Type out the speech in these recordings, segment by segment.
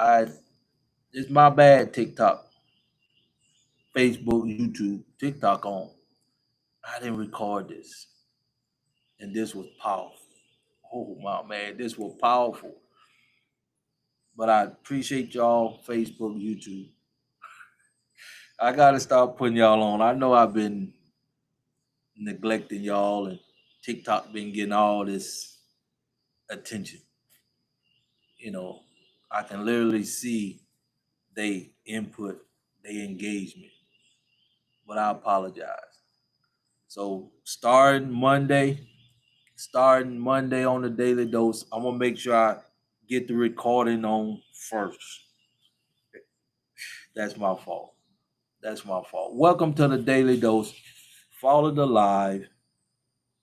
I it's my bad. TikTok, Facebook, YouTube, TikTok on. I didn't record this, and this was powerful. Oh my man, this was powerful. But I appreciate y'all, Facebook, YouTube. I gotta start putting y'all on. I know I've been neglecting y'all, and TikTok been getting all this attention. You know, I can literally see they input, they engagement. But I apologize. So starting Monday on the Daily Dose, I'm gonna make sure I get the recording on first. That's my fault. That's my fault. Welcome to the Daily Dose. Follow the live.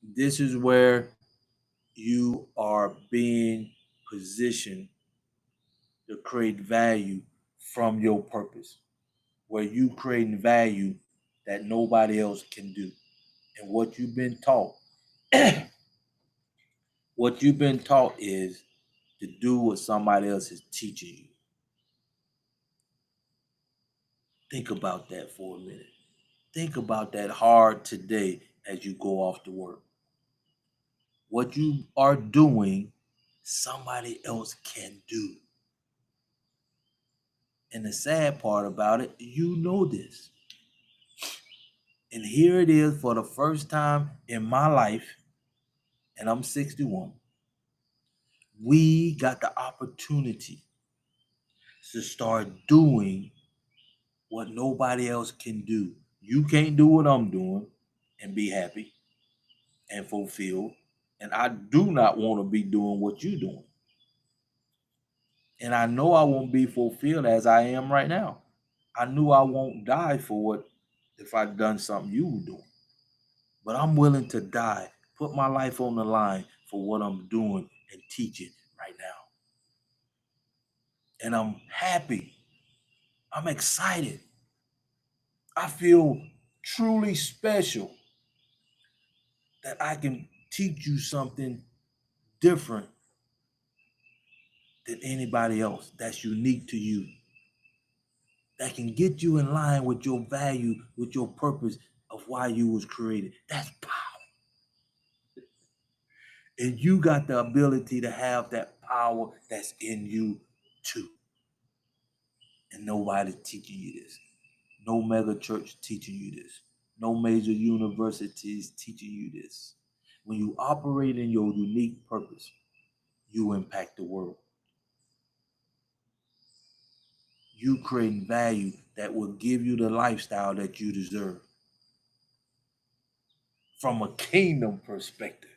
This is where you are being positioned to create value from your purpose, where you creating value that nobody else can do. And what you've been taught, what you've been taught is to do what somebody else is teaching you. Think about that for a minute. Think about that hard today as you go off to work. What you are doing, somebody else can do. And the sad part about it, you know this. And here it is for the first time in my life, and I'm 61. We got the opportunity to start doing what nobody else can do. You can't do what I'm doing and be happy and fulfilled. And I do not want to be doing what you're doing. And I know I won't be fulfilled as I am right now. I knew I won't die for what if I'd done something you were doing. But I'm willing to die, put my life on the line for what I'm doing and teaching right now. And I'm happy. I'm excited. I feel truly special that I can teach you something different than anybody else that's unique to you, that can get you in line with your value, with your purpose of why you was created. That's power. And you got the ability to have that power that's in you too. And nobody's teaching you this. No mega church teaching you this. No major universities teaching you this. When you operate in your unique purpose, you impact the world. You creating value that will give you the lifestyle that you deserve. From a kingdom perspective.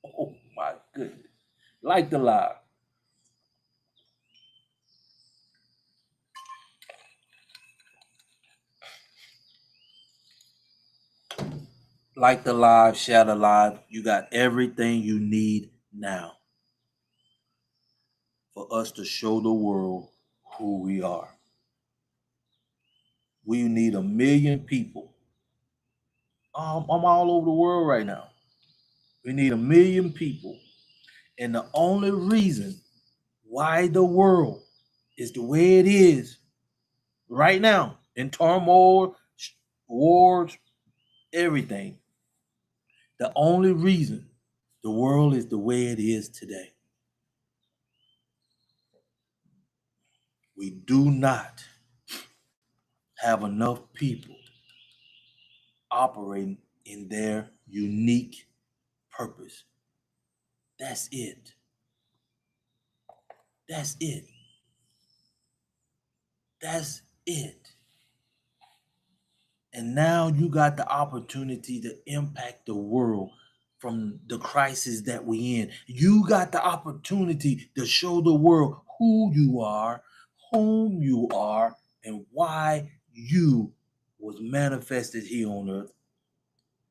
Oh my goodness. Like the live. Like the live, share the live. You got everything you need now for us to show the world who we are. We need 1,000,000 people. I'm all over the world right now. We need 1,000,000 people. And the only reason why the world is the way it is right now, in turmoil, wars, everything, the only reason the world is the way it is today, we do not have enough people operating in their unique purpose. That's it. That's it. That's it. And now you got the opportunity to impact the world from the crisis that we in. You got the opportunity to show the world who you are, whom you are, and why you was manifested here on earth.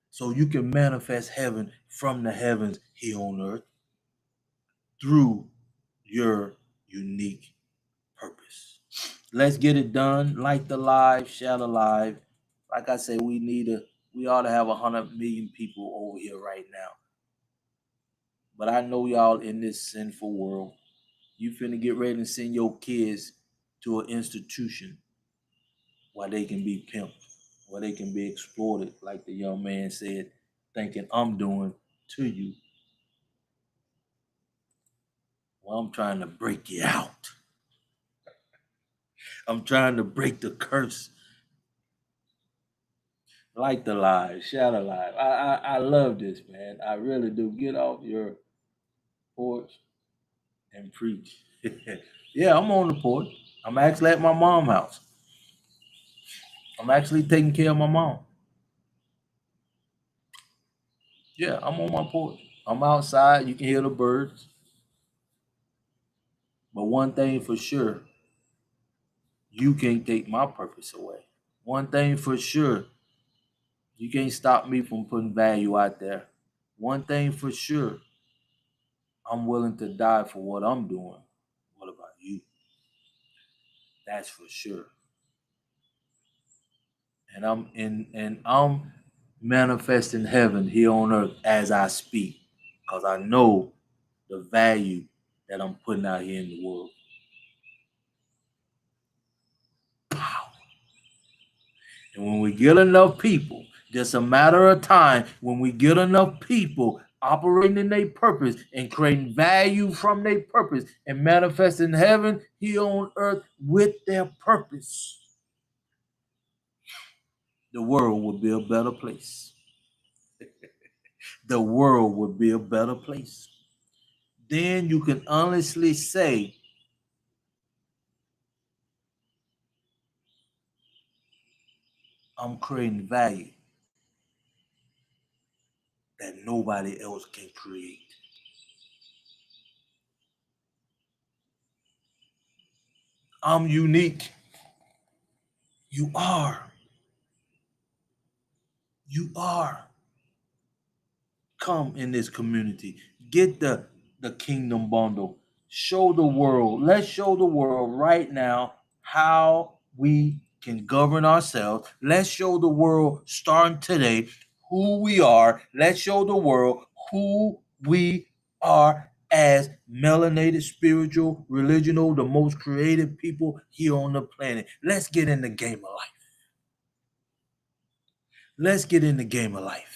So you can manifest heaven from the heavens here on earth through your unique purpose. Let's get it done. Like the live, share the live. Like I say, we ought to have 100,000,000 people over here right now. But I know y'all in this sinful world. You finna get ready to send your kids to an institution where they can be pimped, where they can be exploited, like the young man said, thinking I'm doing to you. Well, I'm trying to break you out. I'm trying to break the curse. Like the live, shout alive. I love this, man. I really do. Get off your porch and preach. Yeah, I'm on the porch. I'm actually at my mom's house. I'm actually taking care of my mom. Yeah, I'm on my porch. I'm outside. You can hear the birds. But one thing for sure, you can't take my purpose away. One thing for sure, you can't stop me from putting value out there. One thing for sure, I'm willing to die for what I'm doing. What about you? That's for sure. And I'm manifesting heaven here on earth as I speak, because I know the value that I'm putting out here in the world. Pow. And when we get enough people, just a matter of time, when we get enough people operating in their purpose and creating value from their purpose and manifesting heaven here on earth with their purpose, the world will be a better place. The world would be a better place. Then you can honestly say, I'm creating value that nobody else can create. I'm unique. You are. You are. Come in this community. Get the kingdom bundle. Show the world. Let's show the world right now how we can govern ourselves. Let's show the world starting today who we are. Let's show the world who we are as melanated, spiritual, religional, the most creative people here on the planet. Let's get in the game of life. Let's get in the game of life.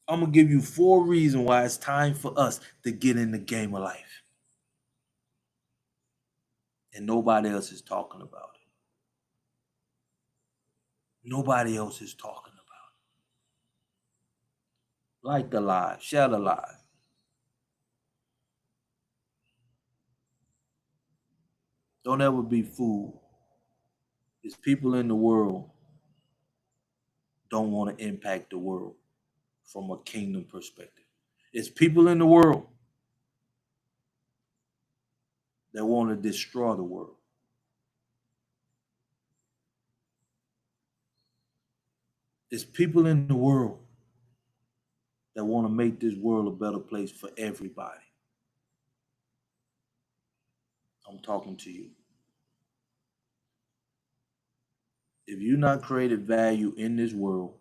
I'm gonna give you 4 reasons why it's time for us to get in the game of life. And nobody else is talking about it. Nobody else is talking about it. Like the live, share the live. Don't ever be fooled. It's people in the world don't want to impact the world from a kingdom perspective. It's people in the world that want to destroy the world. It's people in the world that want to make this world a better place for everybody. I'm talking to you. If you're not creating value in this world,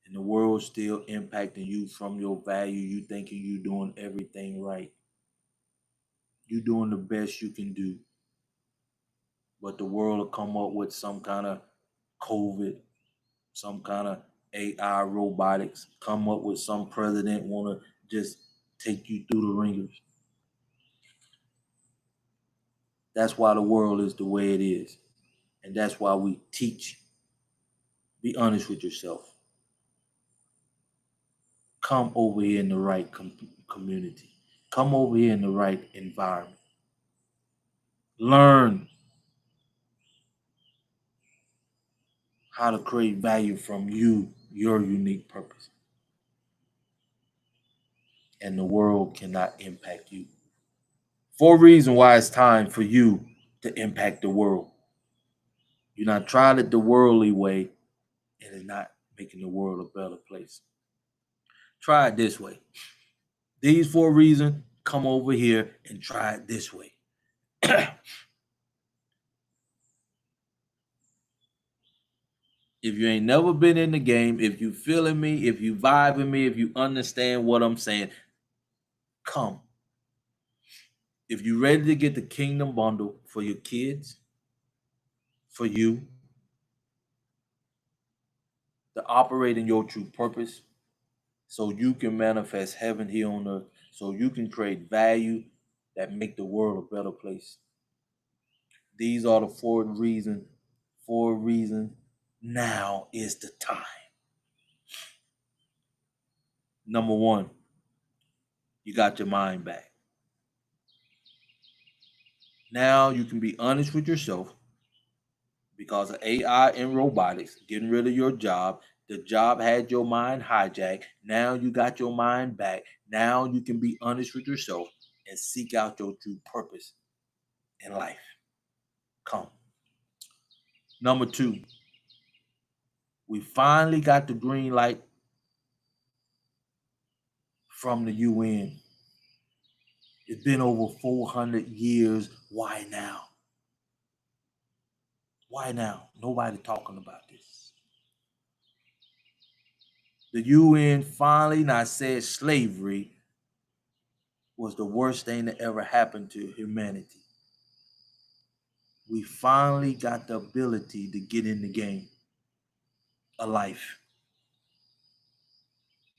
and the world still impacting you from your value, you thinking you doing everything right, you doing the best you can do, but the world will come up with some kind of COVID, some kind of AI robotics, come up with some president want to just take you through the ringers. That's why the world is the way it is. And that's why we teach. Be honest with yourself. Come over here in the right community. Come over here in the right environment. Learn how to create value from you, your unique purpose. And the world cannot impact you. 4 reasons why it's time for you to impact the world. You're not trying it the worldly way, and it's not making the world a better place. Try it this way. These 4 reasons, come over here and try it this way. If you ain't never been in the game, if you feeling me, if you vibing me, if you understand what I'm saying, come. If you're ready to get the kingdom bundle for your kids, for you, to operate in your true purpose, so you can manifest heaven here on earth, so you can create value that make the world a better place. These are the four reasons. Now is the time. Number one, you got your mind back. Now you can be honest with yourself because of AI and robotics getting rid of your job. The job had your mind hijacked. Now you got your mind back. Now you can be honest with yourself and seek out your true purpose in life. Come. Number two, we finally got the green light from the UN. It's been over 400 years. Why now? Why now? Nobody talking about this. The UN finally not said slavery was the worst thing that ever happened to humanity. We finally got the ability to get in the game of life.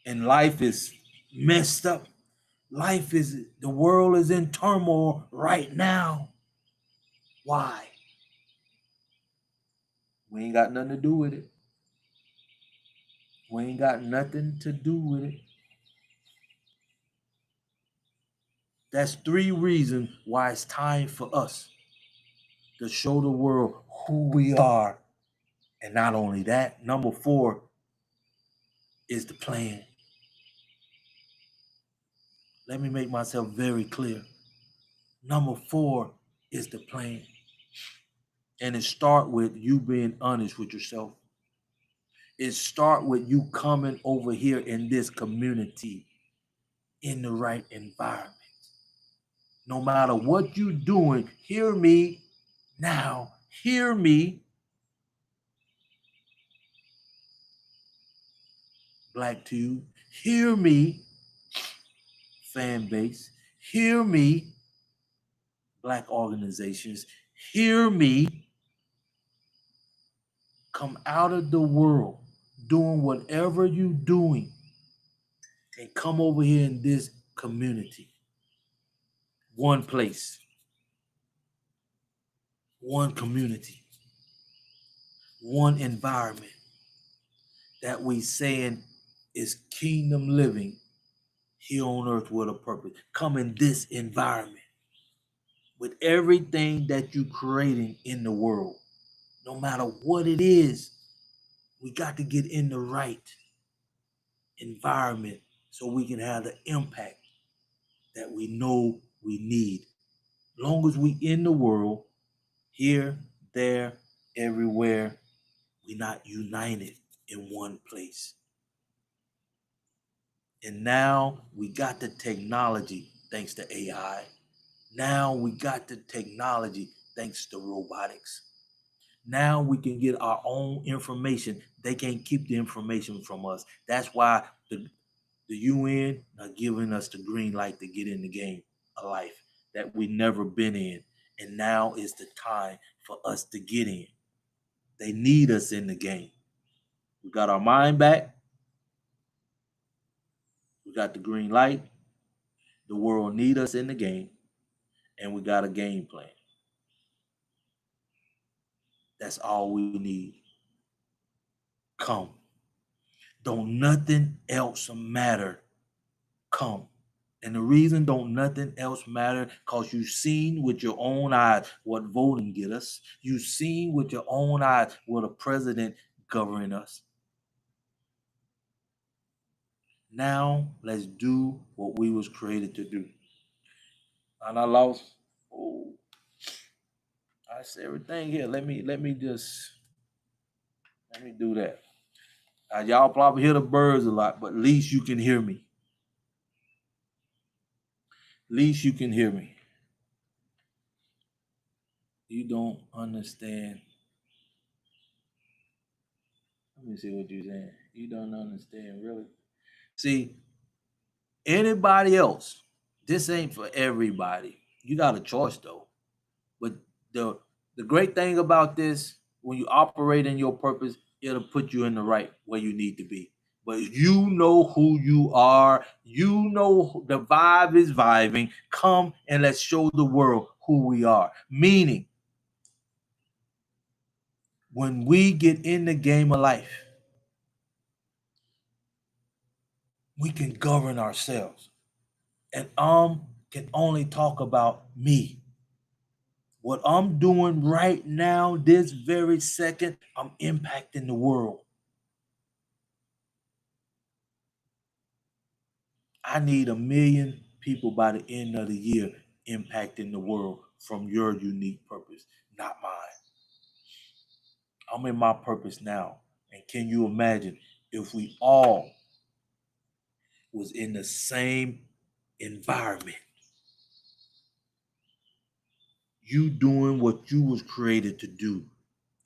And life is messed up. The world is in turmoil right now. Why? We ain't got nothing to do with it. We ain't got nothing to do with it. That's three reasons why it's time for us to show the world who we are. And not only that, number four is the plan. Let me make myself very clear. Number four is the plan. And it start with you being honest with yourself. It start with you coming over here in this community in the right environment. No matter what you're doing, hear me now. Hear me. Black Tube. Hear me. Fan base. Hear me. Black organizations. Hear me. Come out of the world doing whatever you're doing and come over here in this community. One place. One community. One environment that we saying is kingdom living here on earth with a purpose. Come in this environment with everything that you're creating in the world. No matter what it is, we got to get in the right environment so we can have the impact that we know we need. Long as we in the world, here, there, everywhere, we're not united in one place. And now we got the technology thanks to AI. Now we got the technology thanks to robotics. Now we can get our own information. They can't keep the information from us. That's why the UN are giving us the green light to get in the game of life that we never been in. And now is the time for us to get in. They need us in the game. We got our mind back. We got the green light. The world need us in the game. And we got a game plan. That's all we need. Come. Don't nothing else matter. Come. And the reason don't nothing else matter, because you seen with your own eyes what voting get us. You seen with your own eyes what a president governing us. Now let's do what we was created to do. And I lost. Oh, I said everything here. Let me do that. Y'all probably hear the birds a lot, but at least you can hear me. At least you can hear me. You don't understand. Let me see what you're saying. You don't understand, really. See, anybody else, this ain't for everybody. You got a choice though. But the the great thing about this, when you operate in your purpose, it'll put you in the right where you need to be. But you know who you are. You know the vibe is vibing. Come and let's show the world who we are. Meaning, when we get in the game of life, we can govern ourselves. And can only talk about me. What I'm doing right now, this very second, I'm impacting the world. I need 1 million people by the end of the year impacting the world from your unique purpose, not mine. I'm in my purpose now. And can you imagine if we all was in the same environment? You doing what you was created to do,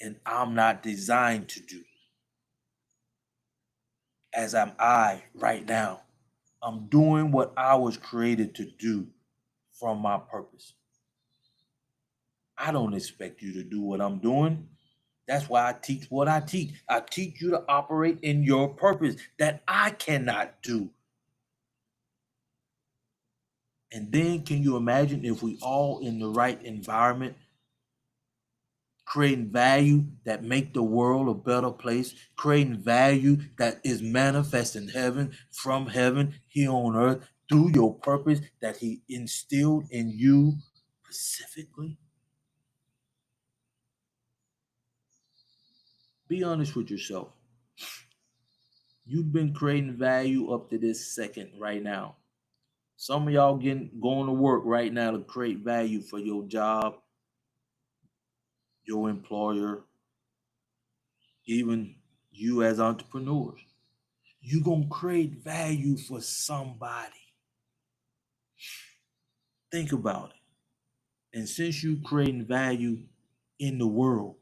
and I'm not designed to do. As am I right now. I'm doing what I was created to do from my purpose. I don't expect you to do what I'm doing. That's why I teach what I teach. I teach you to operate in your purpose that I cannot do. And then can you imagine if we all in the right environment, creating value that make the world a better place, creating value that is manifest in heaven, from heaven, here on earth, through your purpose that he instilled in you specifically? Be honest with yourself. You've been creating value up to this second right now. Some of y'all going to work right now to create value for your job, your employer, even you as entrepreneurs. You're going to create value for somebody. Think about it. And since you're creating value in the world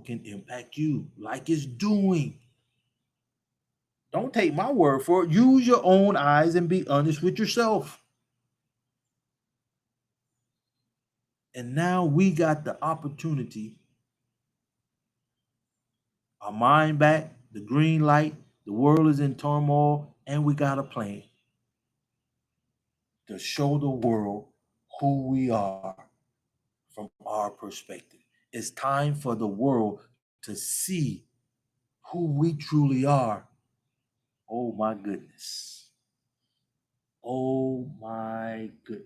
can impact you like it's doing. Don't take my word for it. Use your own eyes and be honest with yourself. And now we got the opportunity, our mind back, the green light, the world is in turmoil, and we got a plan to show the world who we are from our perspective. It's time for the world to see who we truly are. Oh my goodness. Oh my goodness.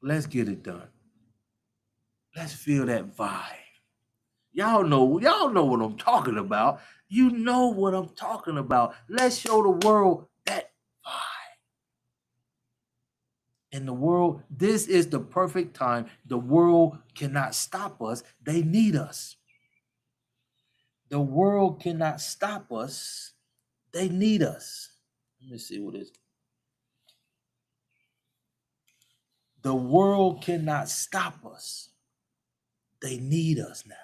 Let's get it done. Let's feel that vibe. Y'all know what I'm talking about. You know what I'm talking about. Let's show the world that vibe. In the world, this is the perfect time. The world cannot stop us. They need us. The world cannot stop us. They need us. Let me see what it is. The world cannot stop us. They need us now.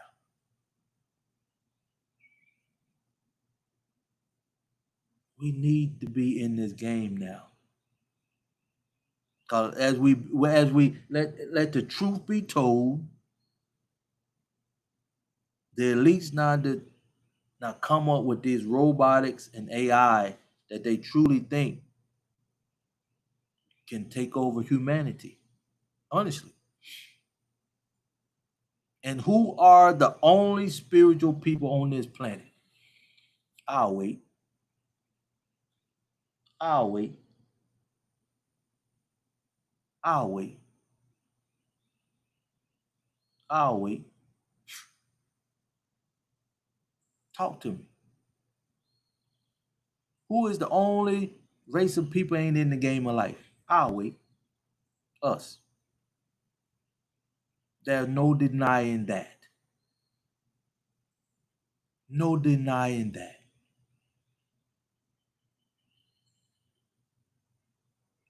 We need to be in this game now. Cause as we let the truth be told, the elites now come up with these robotics and AI that they truly think can take over humanity. Honestly. And who are the only spiritual people on this planet? I'll wait. I'll wait. I'll wait. I'll wait. Talk to me. Who is the only race of people ain't in the game of life? I'll wait. Us. There's no denying that. No denying that.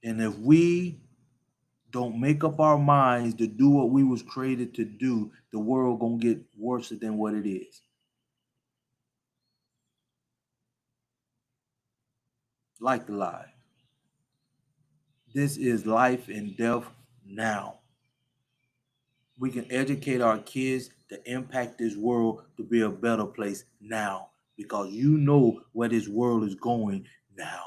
And if we don't make up our minds to do what we was created to do, the world gonna get worse than what it is. like the live. This is life and death now. We can educate our kids to impact this world to be a better place now, because you know where this world is going now.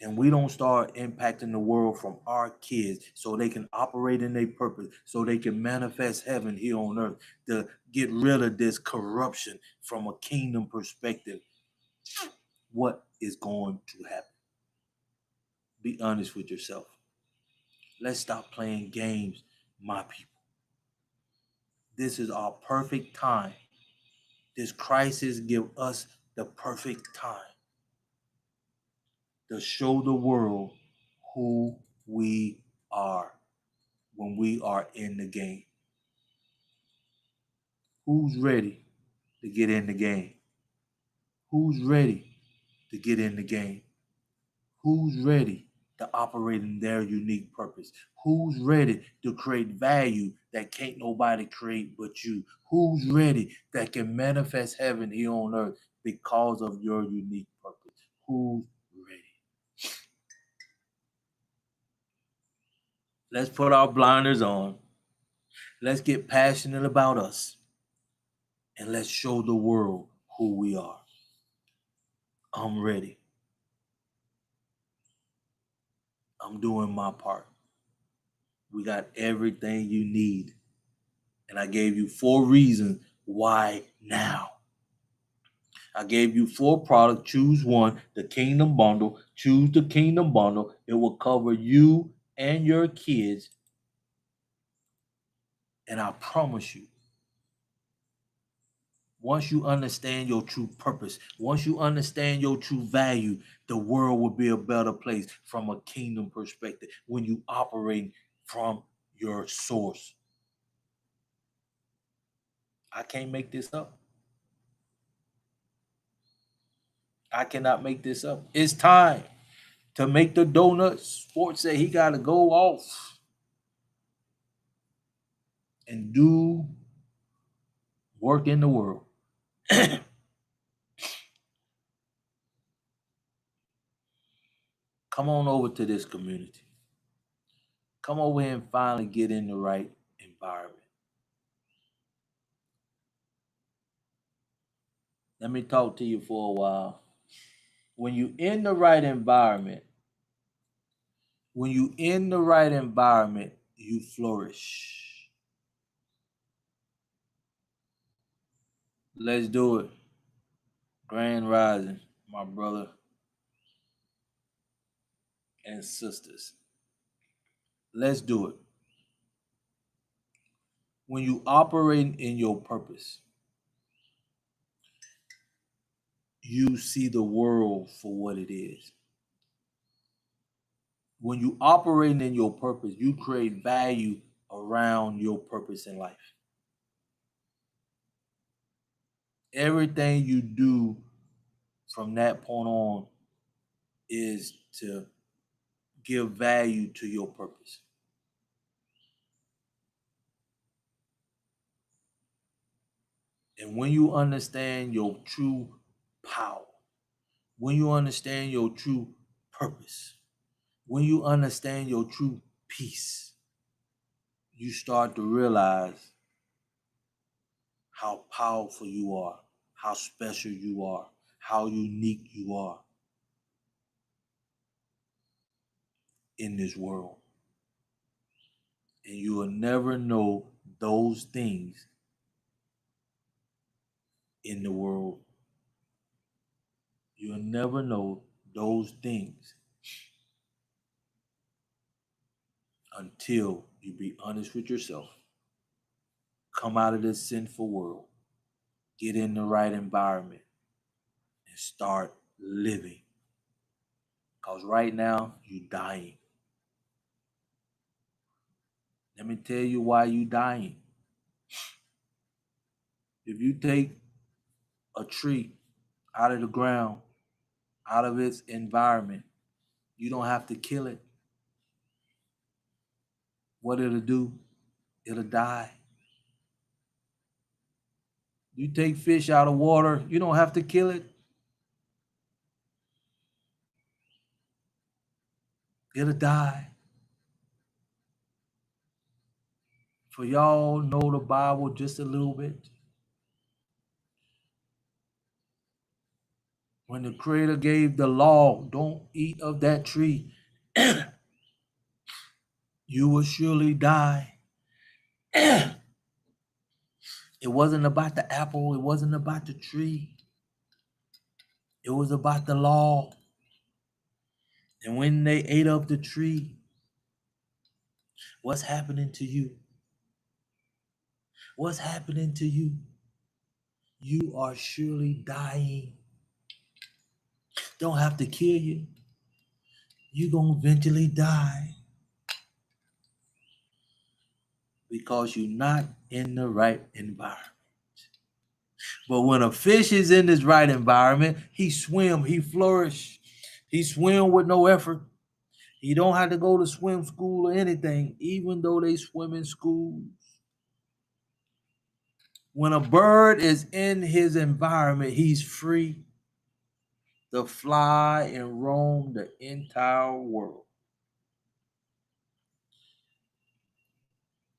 And we don't start impacting the world from our kids so they can operate in their purpose, so they can manifest heaven here on earth, to get rid of this corruption from a kingdom perspective, what is going to happen? Be honest with yourself. Let's stop playing games, my people. This is our perfect time. This crisis gives us the perfect time to show the world who we are when we are in the game. Who's ready to get in the game? Who's ready to get in the game? Who's ready to operate in their unique purpose? Who's ready to create value that can't nobody create but you? Who's ready that can manifest heaven here on earth because of your unique purpose? Who's ready? Let's put our blinders on. Let's get passionate about us. And let's show the world who we are. I'm ready. I'm doing my part. We got everything you need. And I gave you 4 reasons why now. I gave you 4 products. Choose one. The Kingdom Bundle. Choose the Kingdom Bundle. It will cover you and your kids. And I promise you, once you understand your true purpose, once you understand your true value, the world will be a better place from a kingdom perspective when you operate from your source. I can't make this up. I cannot make this up. It's time to make the donuts. Sports say he got to go off and do work in the world. Come on over to this community. Come over here and finally get in the right environment. Let me talk to you for a while. When you in the right environment, you flourish. Let's do it. Grand Rising, my brother and sisters. Let's do it. When you operate in your purpose, you see the world for what it is. When you operate in your purpose, you create value around your purpose in life. Everything you do from that point on is to give value to your purpose. And when you understand your true power, when you understand your true purpose, when you understand your true peace, you start to realize how powerful you are, how special you are, how unique you are in this world. And you will never know those things in the world. You'll never know those things until you be honest with yourself. Come out of this sinful world, get in the right environment, and start living. Because right now, you're dying. Let me tell you why you're dying. If you take a tree out of the ground, out of its environment, you don't have to kill it. What it'll do, it'll die. You take fish out of water, you don't have to kill it. It'll die. For y'all know the Bible just a little bit. When the Creator gave the law, don't eat of that tree, you will surely die. It wasn't about the apple. It wasn't about the tree. It was about the law. And when they ate of the tree, what's happening to you? What's happening to you? You are surely dying. Don't have to kill you. You're going to eventually die because you're not in the right environment. But when a fish is in this right environment, he swim, he flourish. He swim with no effort. He don't have to go to swim school or anything, even though they swim in schools. When a bird is in his environment, he's free to fly and roam the entire world.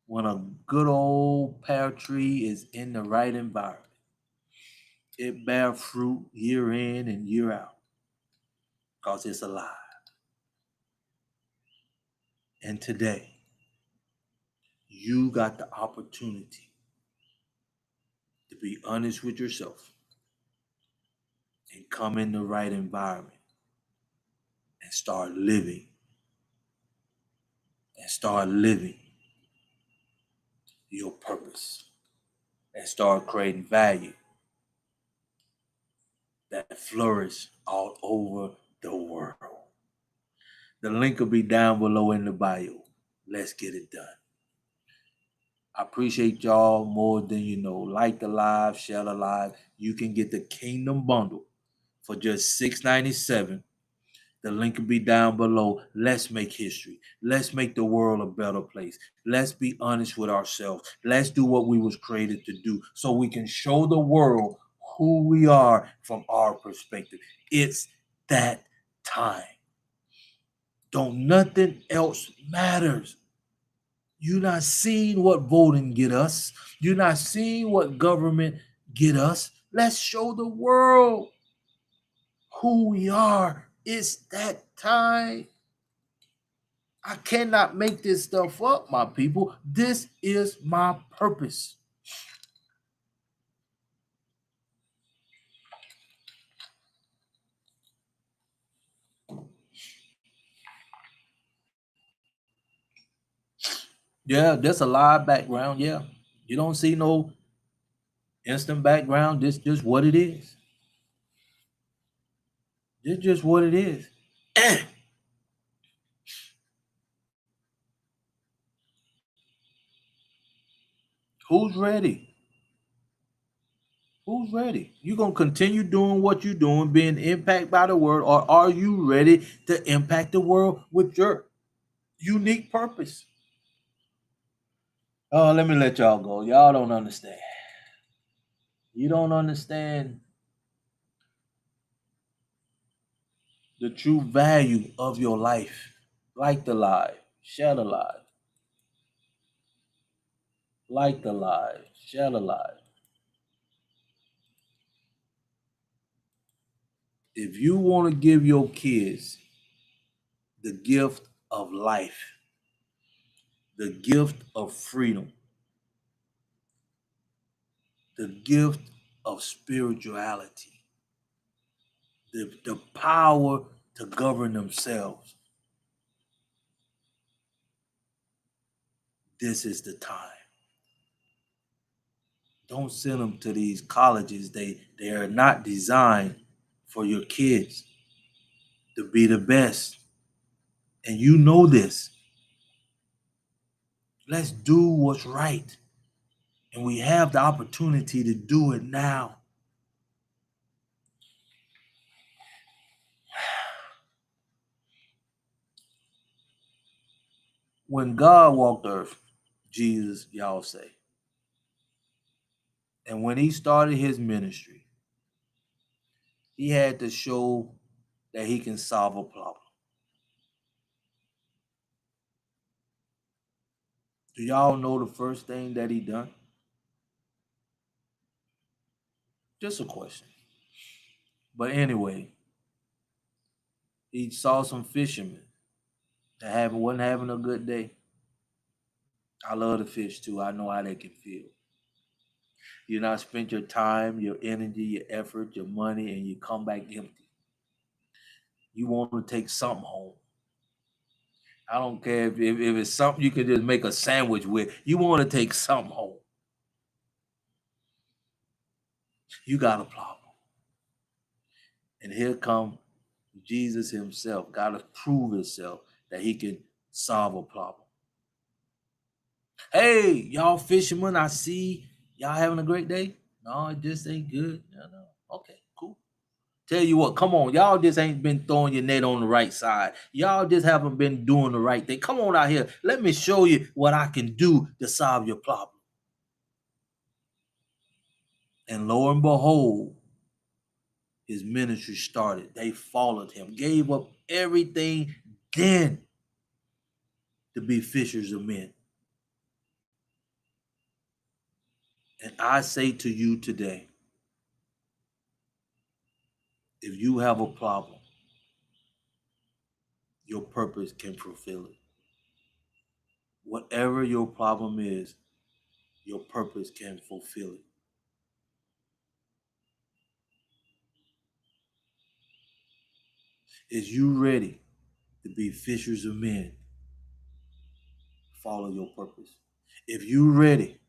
When a good old pear tree is in the right environment, it bears fruit year in and year out because it's alive. And today, you got the opportunity to be honest with yourself and come in the right environment and start living your purpose and start creating value that flourish all over the world. The link will be down below in the bio. Let's get it done. I appreciate y'all more than you know. Like the live, share the live. You can get the Kingdom Bundle for just $6.97. The link will be down below. Let's make history. Let's make the world a better place. Let's be honest with ourselves. Let's do what we was created to do so we can show the world who we are from our perspective. It's that time. Don't nothing else matters. You're not seeing what voting get us. You're not seeing what government get us. Let's show the world who we are. It's that time. I cannot make this stuff up, my people. This is my purpose. Yeah, that's a live background. Yeah. You don't see no instant background. This just what it is. This just what it is. Who's ready? Who's ready? You gonna continue doing what you're doing, being impacted by the word, or are you ready to impact the world with your unique purpose? Oh, let me let y'all go. Y'all don't understand. You don't understand the true value of your life. Like the live, share the live. Like the live, share the live. If you want to give your kids the gift of life, the gift of freedom, the gift of spirituality, the power to govern themselves, this is the time. Don't send them to these colleges. They are not designed for your kids to be the best. And you know this. Let's do what's right. And we have the opportunity to do it now. When God walked the earth, Jesus, y'all say, and when he started his ministry, he had to show that he can solve a problem. Do y'all know the first thing that he done? Just a question. But anyway, he saw some fishermen that wasn't having a good day. I love the fish too. I know how they can feel. You not spend your time, your energy, your effort, your money, and you come back empty. You want to take something home. I don't care if it's something you can just make a sandwich with. You want to take something home. You got a problem. And here come Jesus himself. Got to prove himself that he can solve a problem. Hey, y'all fishermen, I see y'all having a great day. No, it just ain't good. No. Okay, cool. Tell you what, come on. Y'all just ain't been throwing your net on the right side. Y'all just haven't been doing the right thing. Come on out here. Let me show you what I can do to solve your problem. And lo and behold, his ministry started. They followed him, gave up everything then to be fishers of men. And I say to you today, if you have a problem, your purpose can fulfill it. Whatever your problem is, your purpose can fulfill it. Is you ready to be fishers of men? Follow your purpose. If you ready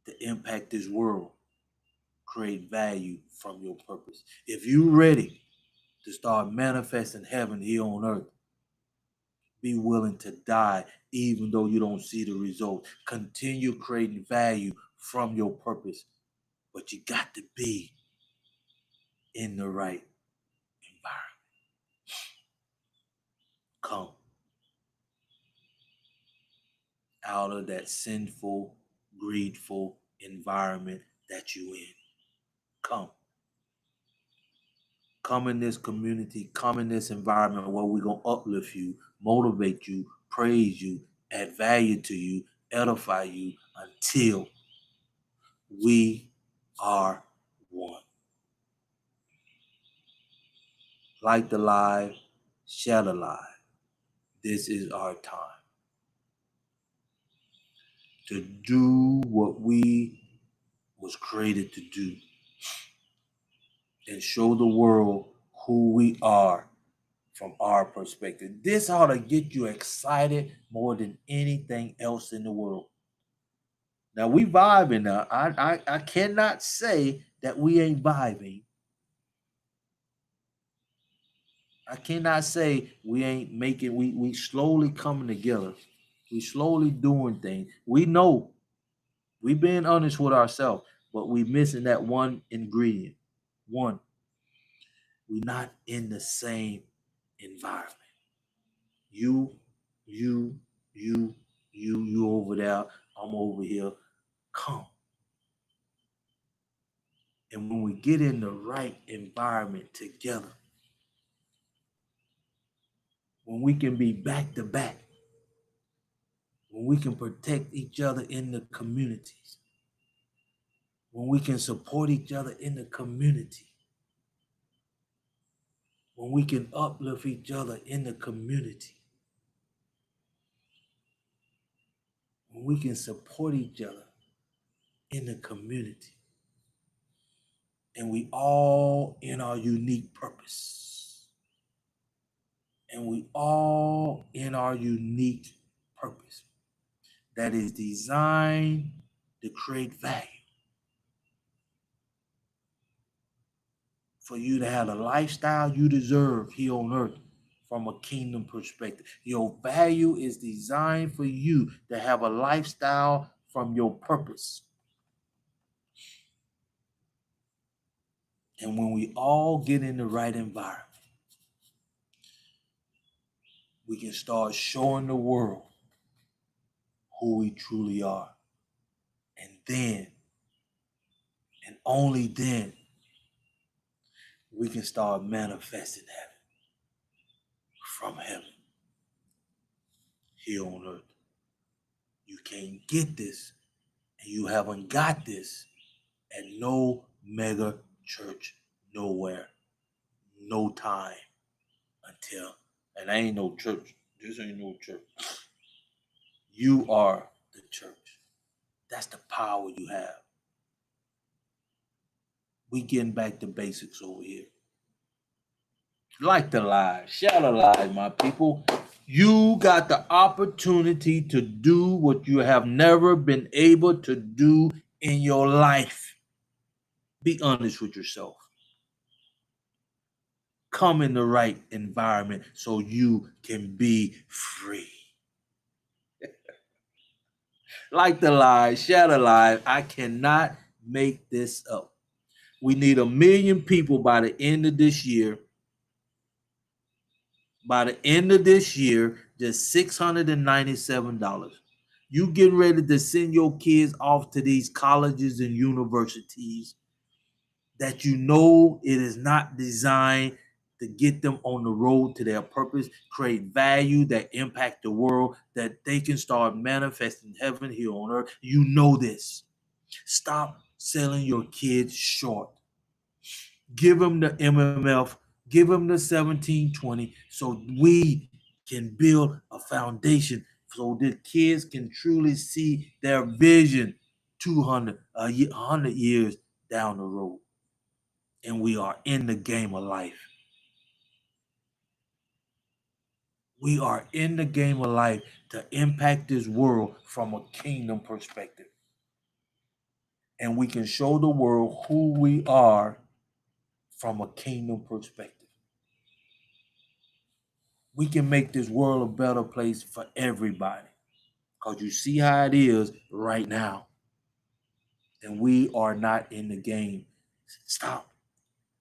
to impact this world, create value from your purpose. If you ready to start manifesting heaven here on earth, be willing to die even though you don't see the result. Continue creating value from your purpose, but you got to be in the right environment. Come out of that sinful, greedful environment that you in. Come in this community, come in this environment where we're going to uplift you, motivate you, praise you, add value to you, edify you until we are one. Like the live, share the live. This is our time to do what we was created to do and show the world who we are from our perspective. This ought to get you excited more than anything else in the world. Now we vibing now. I cannot say that we ain't vibing. I cannot say we ain't making, we slowly coming together. We slowly doing things. We know we being honest with ourselves, but we missing that one ingredient. One, we not in the same environment. You over there, I'm over here. Come. And when we get in the right environment together, when we can be back to back, when we can protect each other in the communities, when we can support each other in the community, when we can uplift each other in the community, when we can support each other in the community, and we all in our unique purpose, and we all in our unique purpose that is designed to create value for you to have the lifestyle you deserve here on earth from a kingdom perspective. Your value is designed for you to have a lifestyle from your purpose. And when we all get in the right environment, we can start showing the world who we truly are. And then, and only then, we can start manifesting heaven from heaven here on earth. You can't get this, and you haven't got this at no mega church nowhere, no time until, and I ain't no church. This ain't no church. You are the church. That's the power you have. We getting back to basics over here. Like the lies, share the lies, my people. You got the opportunity to do what you have never been able to do in your life. Be honest with yourself. Come in the right environment so you can be free. Like the lies, share the lies. I cannot make this up. We need 1 million people by the end of this year. By the end of this year, just $697. You getting ready to send your kids off to these colleges and universities that you know it is not designed to get them on the road to their purpose, create value that impact the world, that they can start manifesting heaven here on earth. You know this. Stop selling your kids short. Give them the MMF, give them the 1720 so we can build a foundation so the kids can truly see their vision 200, 100 years down the road. And we are in the game of life. We are in the game of life to impact this world from a kingdom perspective. And we can show the world who we are from a kingdom perspective. We can make this world a better place for everybody. Because you see how it is right now. And we are not in the game. Stop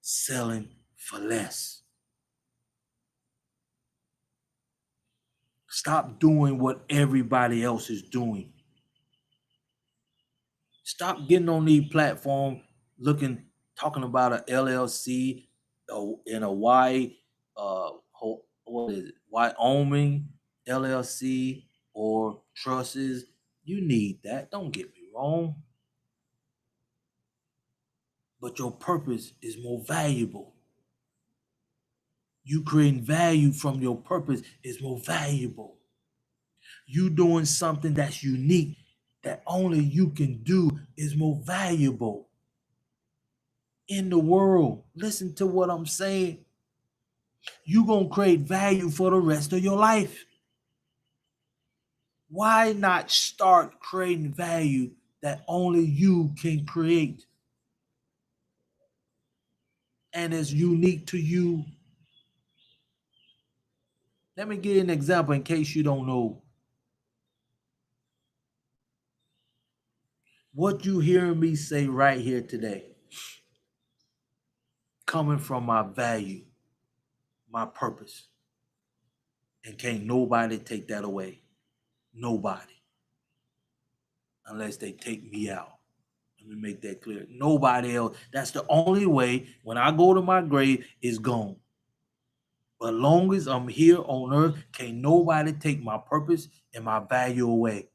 selling for less. Stop doing what everybody else is doing. Stop getting on these platforms talking about an LLC in Hawaii, what is it, Wyoming LLC or trusts. You need that. Don't get me wrong. But your purpose is more valuable. You creating value from your purpose is more valuable. You doing something that's unique that only you can do is more valuable in the world. Listen to what I'm saying. You're going to create value for the rest of your life. Why not start creating value that only you can create and is unique to you? Let me give you an example in case you don't know. What you hearing me say right here today, coming from my value, my purpose. And can't nobody take that away. Nobody. Unless they take me out. Let me make that clear. Nobody else. That's the only way when I go to my grave, it's gone. But long as I'm here on earth, can't nobody take my purpose and my value away.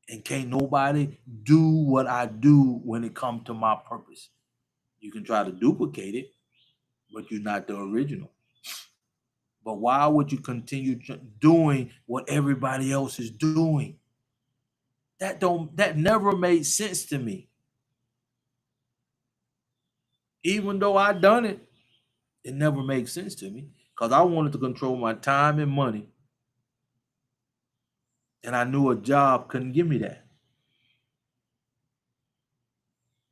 And can't nobody do what I do when it comes to my purpose. You can try to duplicate it, but you're not the original. But why would you continue doing what everybody else is doing? That never made sense to me. Even though I done it, it never made sense to me because I wanted to control my time and money. And I knew a job couldn't give me that.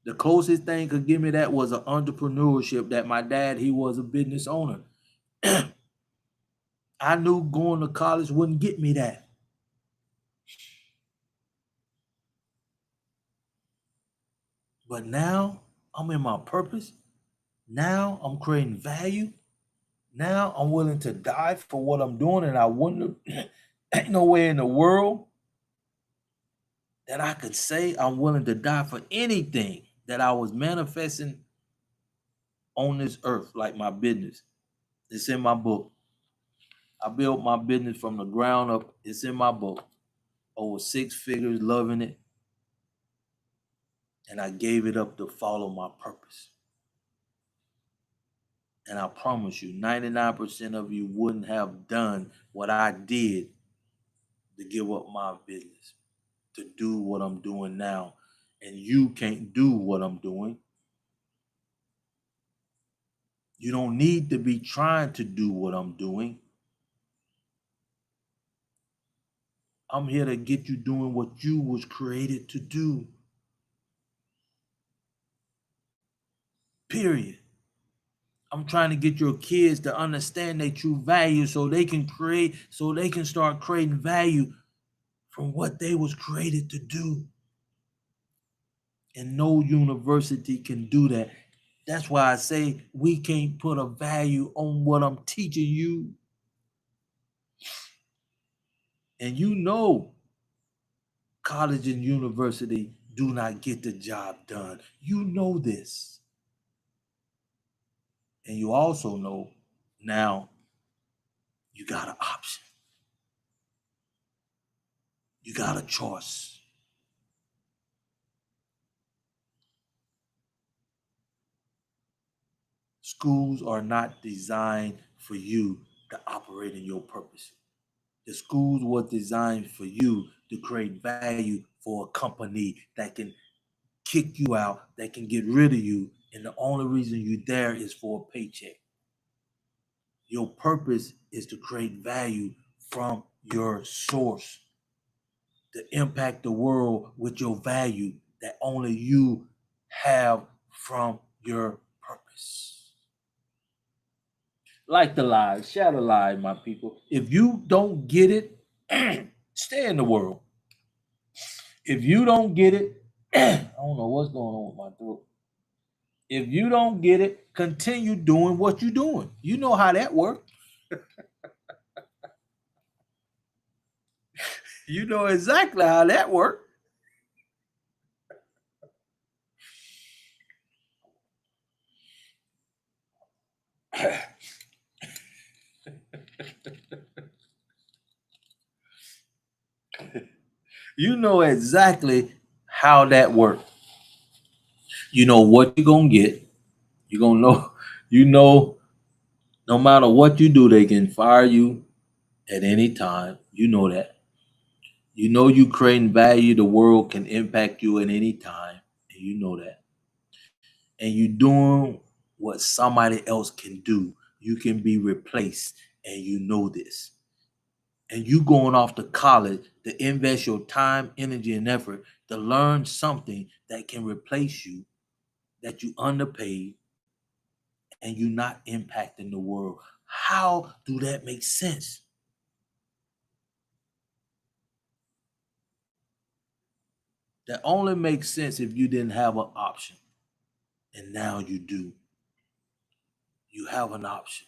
The closest thing could give me that was an entrepreneurship that my dad, he was a business owner. I knew going to college wouldn't get me that. But now I'm in my purpose. Now I'm creating value. Now I'm willing to die for what I'm doing, and I wonder, ain't no way in the world that I could say I'm willing to die for anything that I was manifesting on this earth, like my business. It's in my book. I built my business from the ground up. It's in my book. over 6 figures, loving it, and I gave it up to follow my purpose. And I promise you, 99% of you wouldn't have done what I did to give up my business, to do what I'm doing now. And you can't do what I'm doing. You don't need to be trying to do what I'm doing. I'm here to get you doing what you was created to do. Period. I'm trying to get your kids to understand their true value so they can start creating value from what they was created to do. And no university can do that. That's why I say we can't put a value on what I'm teaching you. And you know, college and university do not get the job done. You know this. And you also know now you got an option. You got a choice. Schools are not designed for you to operate in your purpose. The schools were designed for you to create value for a company that can kick you out, that can get rid of you, and the only reason you're there is for a paycheck. Your purpose is to create value from your source, to impact the world with your value that only you have from your purpose. Like the live, share the live, my people. If you don't get it, stay in the world. If you don't get it, I don't know what's going on with my throat. If you don't get it, continue doing what you're doing. You know how that works. You know exactly how that works. You know exactly how that works. You know what you're gonna get. You're gonna know, you know, no matter what you do, they can fire you at any time. You know that. You know you creating value, the world can impact you at any time. And you know that. And you doing what somebody else can do. You can be replaced, and you know this. And you going off to college to invest your time, energy, and effort to learn something that can replace you, that you underpaid, and you not impacting the world. How do that make sense? That only makes sense if you didn't have an option. And now you do. You have an option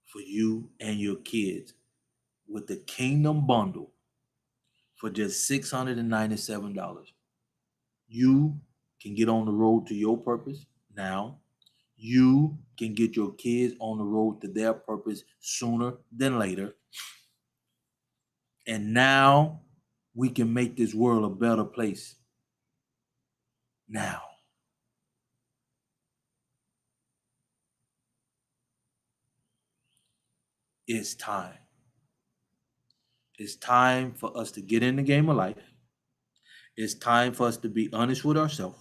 for you and your kids with the Kingdom Bundle for just $697. You can get on the road to your purpose now. You can get your kids on the road to their purpose sooner than later. And now we can make this world a better place. Now. It's time. It's time for us to get in the game of life. It's time for us to be honest with ourselves.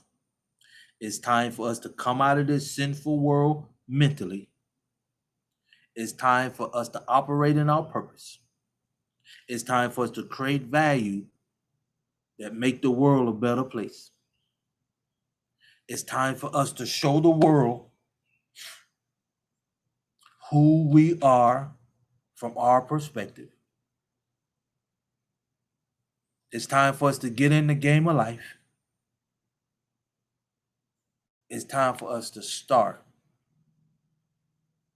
It's time for us to come out of this sinful world mentally. It's time for us to operate in our purpose. It's time for us to create value that make the world a better place. It's time for us to show the world who we are from our perspective. It's time for us to get in the game of life. It's time for us to start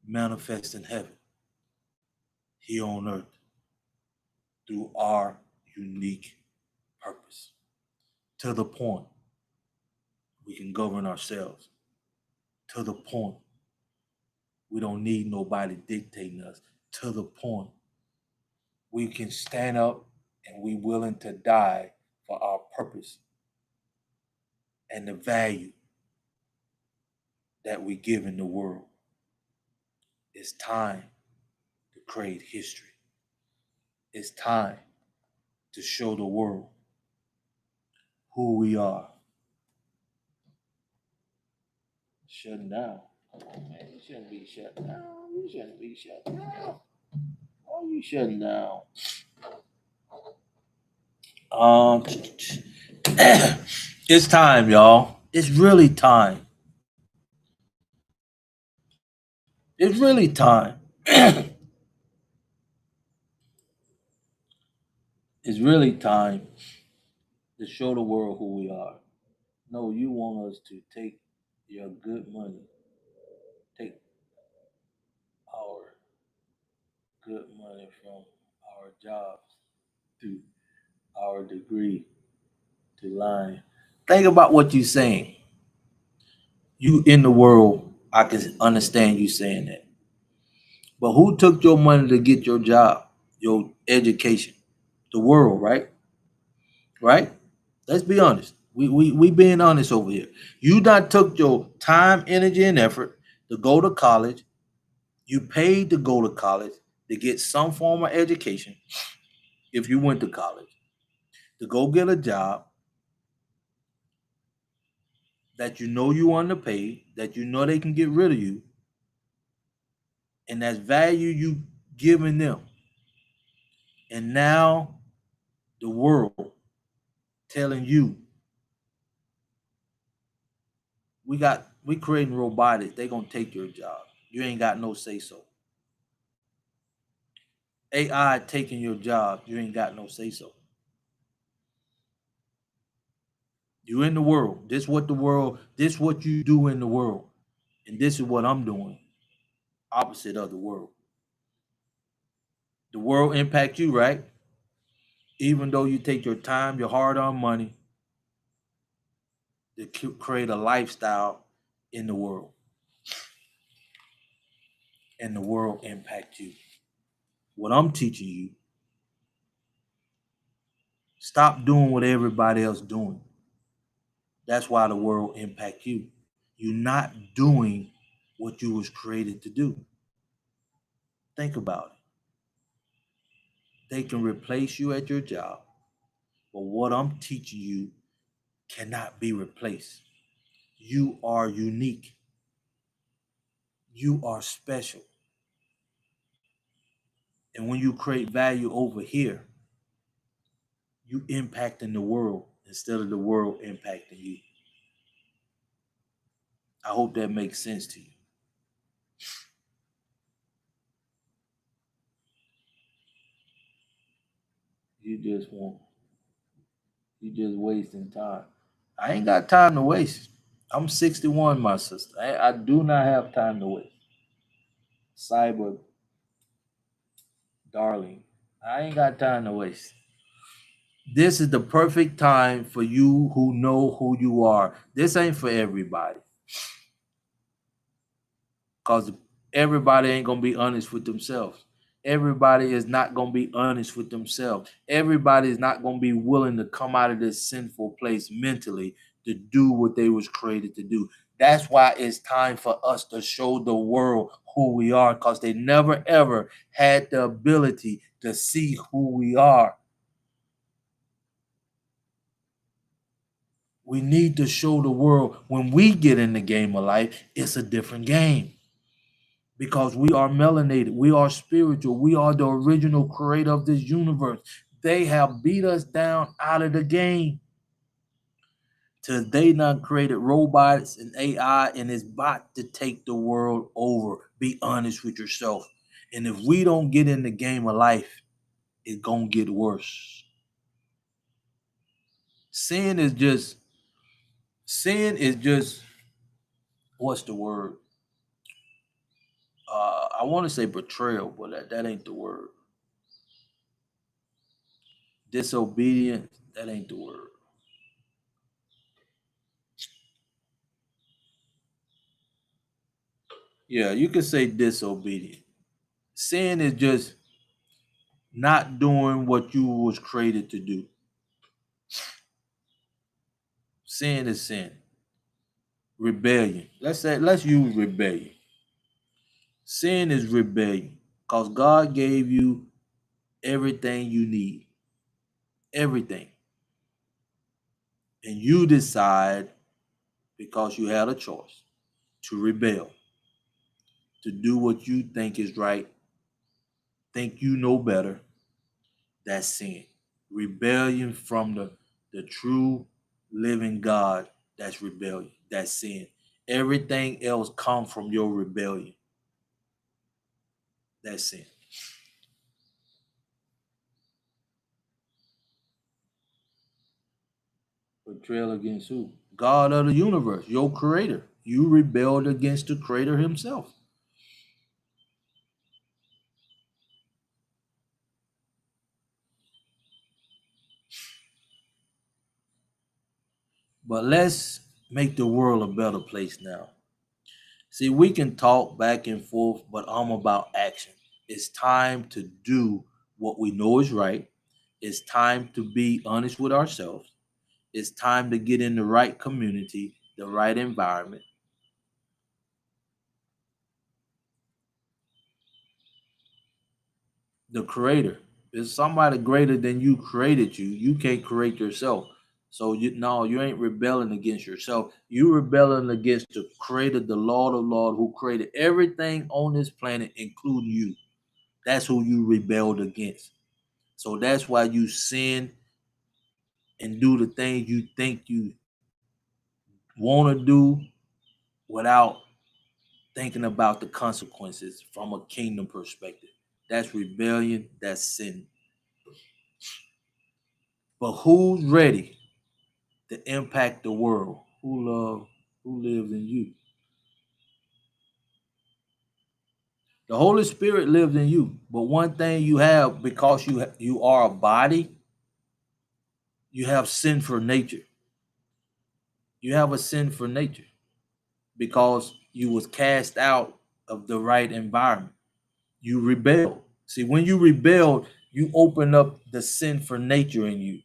manifesting heaven here on earth through our unique purpose. To the point we can govern ourselves. To the point we don't need nobody dictating us. To the point we can stand up and we willing to die for our purpose and the value that we give in the world. It's time to create history. It's time to show the world who we are. Shutting down. Come on, man. You shouldn't be shutting down. You shouldn't be shutting down. Oh, you shutting down. It's time, y'all. It's really time. It's really time. It's really time to show the world who we are. No, you want us to take your good money, take our good money from our jobs to our degree to line. Think about what you're saying. You in the world, I can understand you saying that. But who took your money to get your job, your education? The world, right? Right? Let's be honest. We being honest over here. You not took your time, energy, and effort to go to college. You paid to go to college to get some form of education. If you went to college, to go get a job that you know you underpaid, that you know they can get rid of you, and that's value you giving them. And now the world telling you we creating robotics, they gonna take your job. You ain't got no say so. AI taking your job, you ain't got no say so. You in the world. This what you do in the world. And this is what I'm doing. Opposite of the world. The world impact you, right? Even though you take your time, your hard-earned money to create a lifestyle in the world. And the world impact you. What I'm teaching you, stop doing what everybody else doing. That's why the world impact you. You're not doing what you was created to do. Think about it. They can replace you at your job, but what I'm teaching you cannot be replaced. You are unique. You are special. And when you create value over here, you impacting the world instead of the world impacting you. I hope that makes sense to you. You just wasting time. I ain't got time to waste. I'm 61, my sister. I do not have time to waste. Cyber darling, I ain't got time to waste. This is the perfect time for you who know who you are. This ain't for everybody. Because everybody ain't gonna be honest with themselves. Everybody is not gonna be honest with themselves. Everybody is not gonna be willing to come out of this sinful place mentally to do what they was created to do. That's why it's time for us to show the world who we are, because they never ever had the ability to see who we are. We need to show the world when we get in the game of life, it's a different game. Because we are melanated, we are spiritual, we are the original creator of this universe. They have beat us down out of the game till they not created robots and AI, and it's about to take the world over. Be honest with yourself. And if we don't get in the game of life, it's gonna get worse. Sin is just sin is just what's the word? I want to say betrayal, but that ain't the word. Disobedience, that ain't the word. Yeah, you could say disobedient. Sin is just not doing what you was created to do. Sin is sin. Rebellion. Let's use rebellion. Sin is rebellion because God gave you everything you need. Everything. And you decide, because you had a choice, to rebel, to do what you think is right, think you know better. That's sin. Rebellion from the true living God, that's rebellion. That's sin. Everything else comes from your rebellion. That's sin. Betrayal against who? God of the universe, your creator. You rebelled against the creator himself. But let's make the world a better place now. See, we can talk back and forth, but I'm about action. It's time to do what we know is right. It's time to be honest with ourselves. It's time to get in the right community, the right environment. The creator is somebody greater than you created you. You can't create yourself. So you ain't rebelling against yourself. You rebelling against the creator, the Lord of Lord, who created everything on this planet, including you. That's who you rebelled against. So that's why you sin and do the things you think you want to do without thinking about the consequences from a kingdom perspective. That's rebellion, that's sin. But who's ready to impact the world? Who lives in you? The Holy Spirit lives in you. But one thing you have, because you are a body, you have sinful nature. You have a sinful nature because you was cast out of the right environment. You rebelled. See, when you rebelled, you open up the sinful nature in you.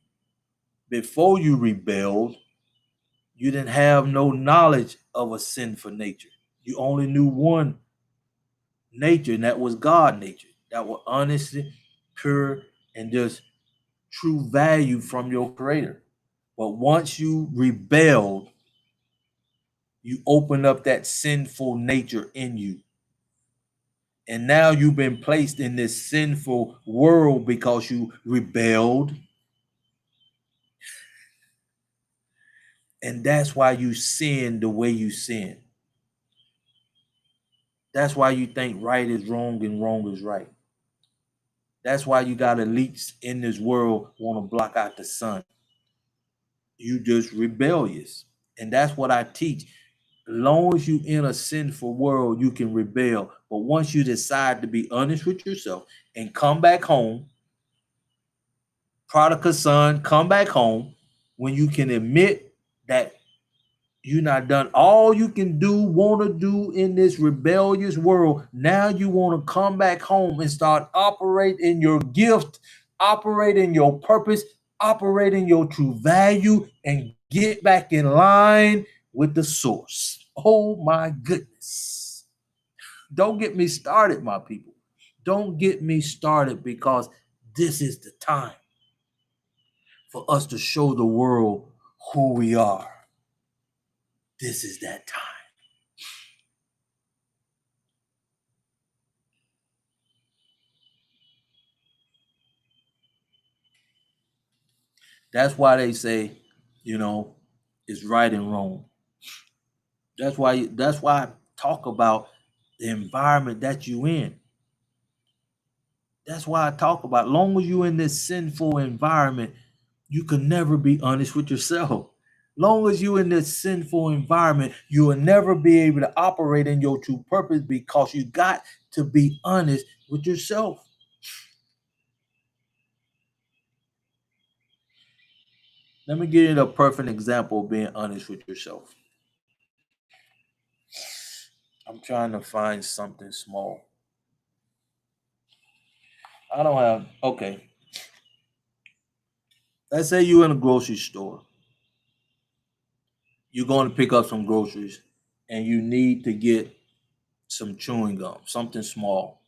Before you rebelled, you didn't have no knowledge of a sinful nature. You only knew one nature, and that was God nature. That was honesty, pure, and just true value from your creator. But once you rebelled, you open up that sinful nature in you. And now you've been placed in this sinful world because you rebelled. And that's why you sin the way you sin. That's why you think right is wrong and wrong is right. That's why you got elites in this world want to block out the sun. You just rebellious. And that's what I teach. As long as you in a sinful world, you can rebel. But once you decide to be honest with yourself and come back home, prodigal son, come back home, when you can admit that you not done all you can do, want to do in this rebellious world. Now you want to come back home and start operating your gift, operating your purpose, operating your true value, and get back in line with the source. Oh my goodness. Don't get me started, my people. Don't get me started, because this is the time for us to show the world who we are. This is that time. That's why they say, you know, it's right and wrong. That's why I talk about the environment that you in. That's why I talk about, long as you in this sinful environment, you can never be honest with yourself. Long as you in this sinful environment, you will never be able to operate in your true purpose, because you got to be honest with yourself. Let me give you a perfect example of being honest with yourself. I'm trying to find something small. I don't have. Okay, let's say you're in a grocery store. You're going to pick up some groceries, and you need to get some chewing gum, something small.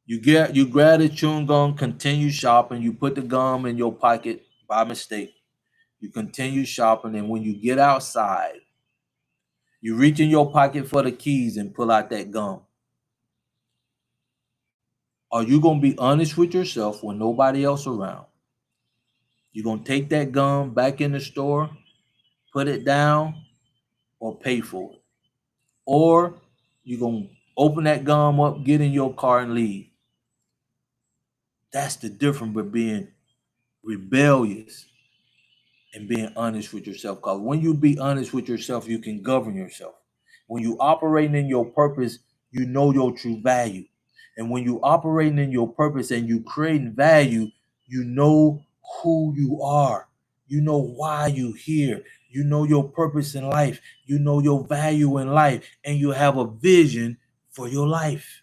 You grab the chewing gum, continue shopping. You put the gum in your pocket by mistake. You continue shopping, and when you get outside, you reach in your pocket for the keys and pull out that gum. Are you gonna be honest with yourself when nobody else around? You're gonna take that gum back in the store, put it down, or pay for it, or you're gonna open that gum up, get in your car, and leave. That's the difference with being rebellious and being honest with yourself. Because when you be honest with yourself, you can govern yourself. When you operating in your purpose, you know your true value. And when you operating in your purpose and you creating value, you know who you are. You know why you here. You know your purpose in life. You know your value in life. And you have a vision for your life.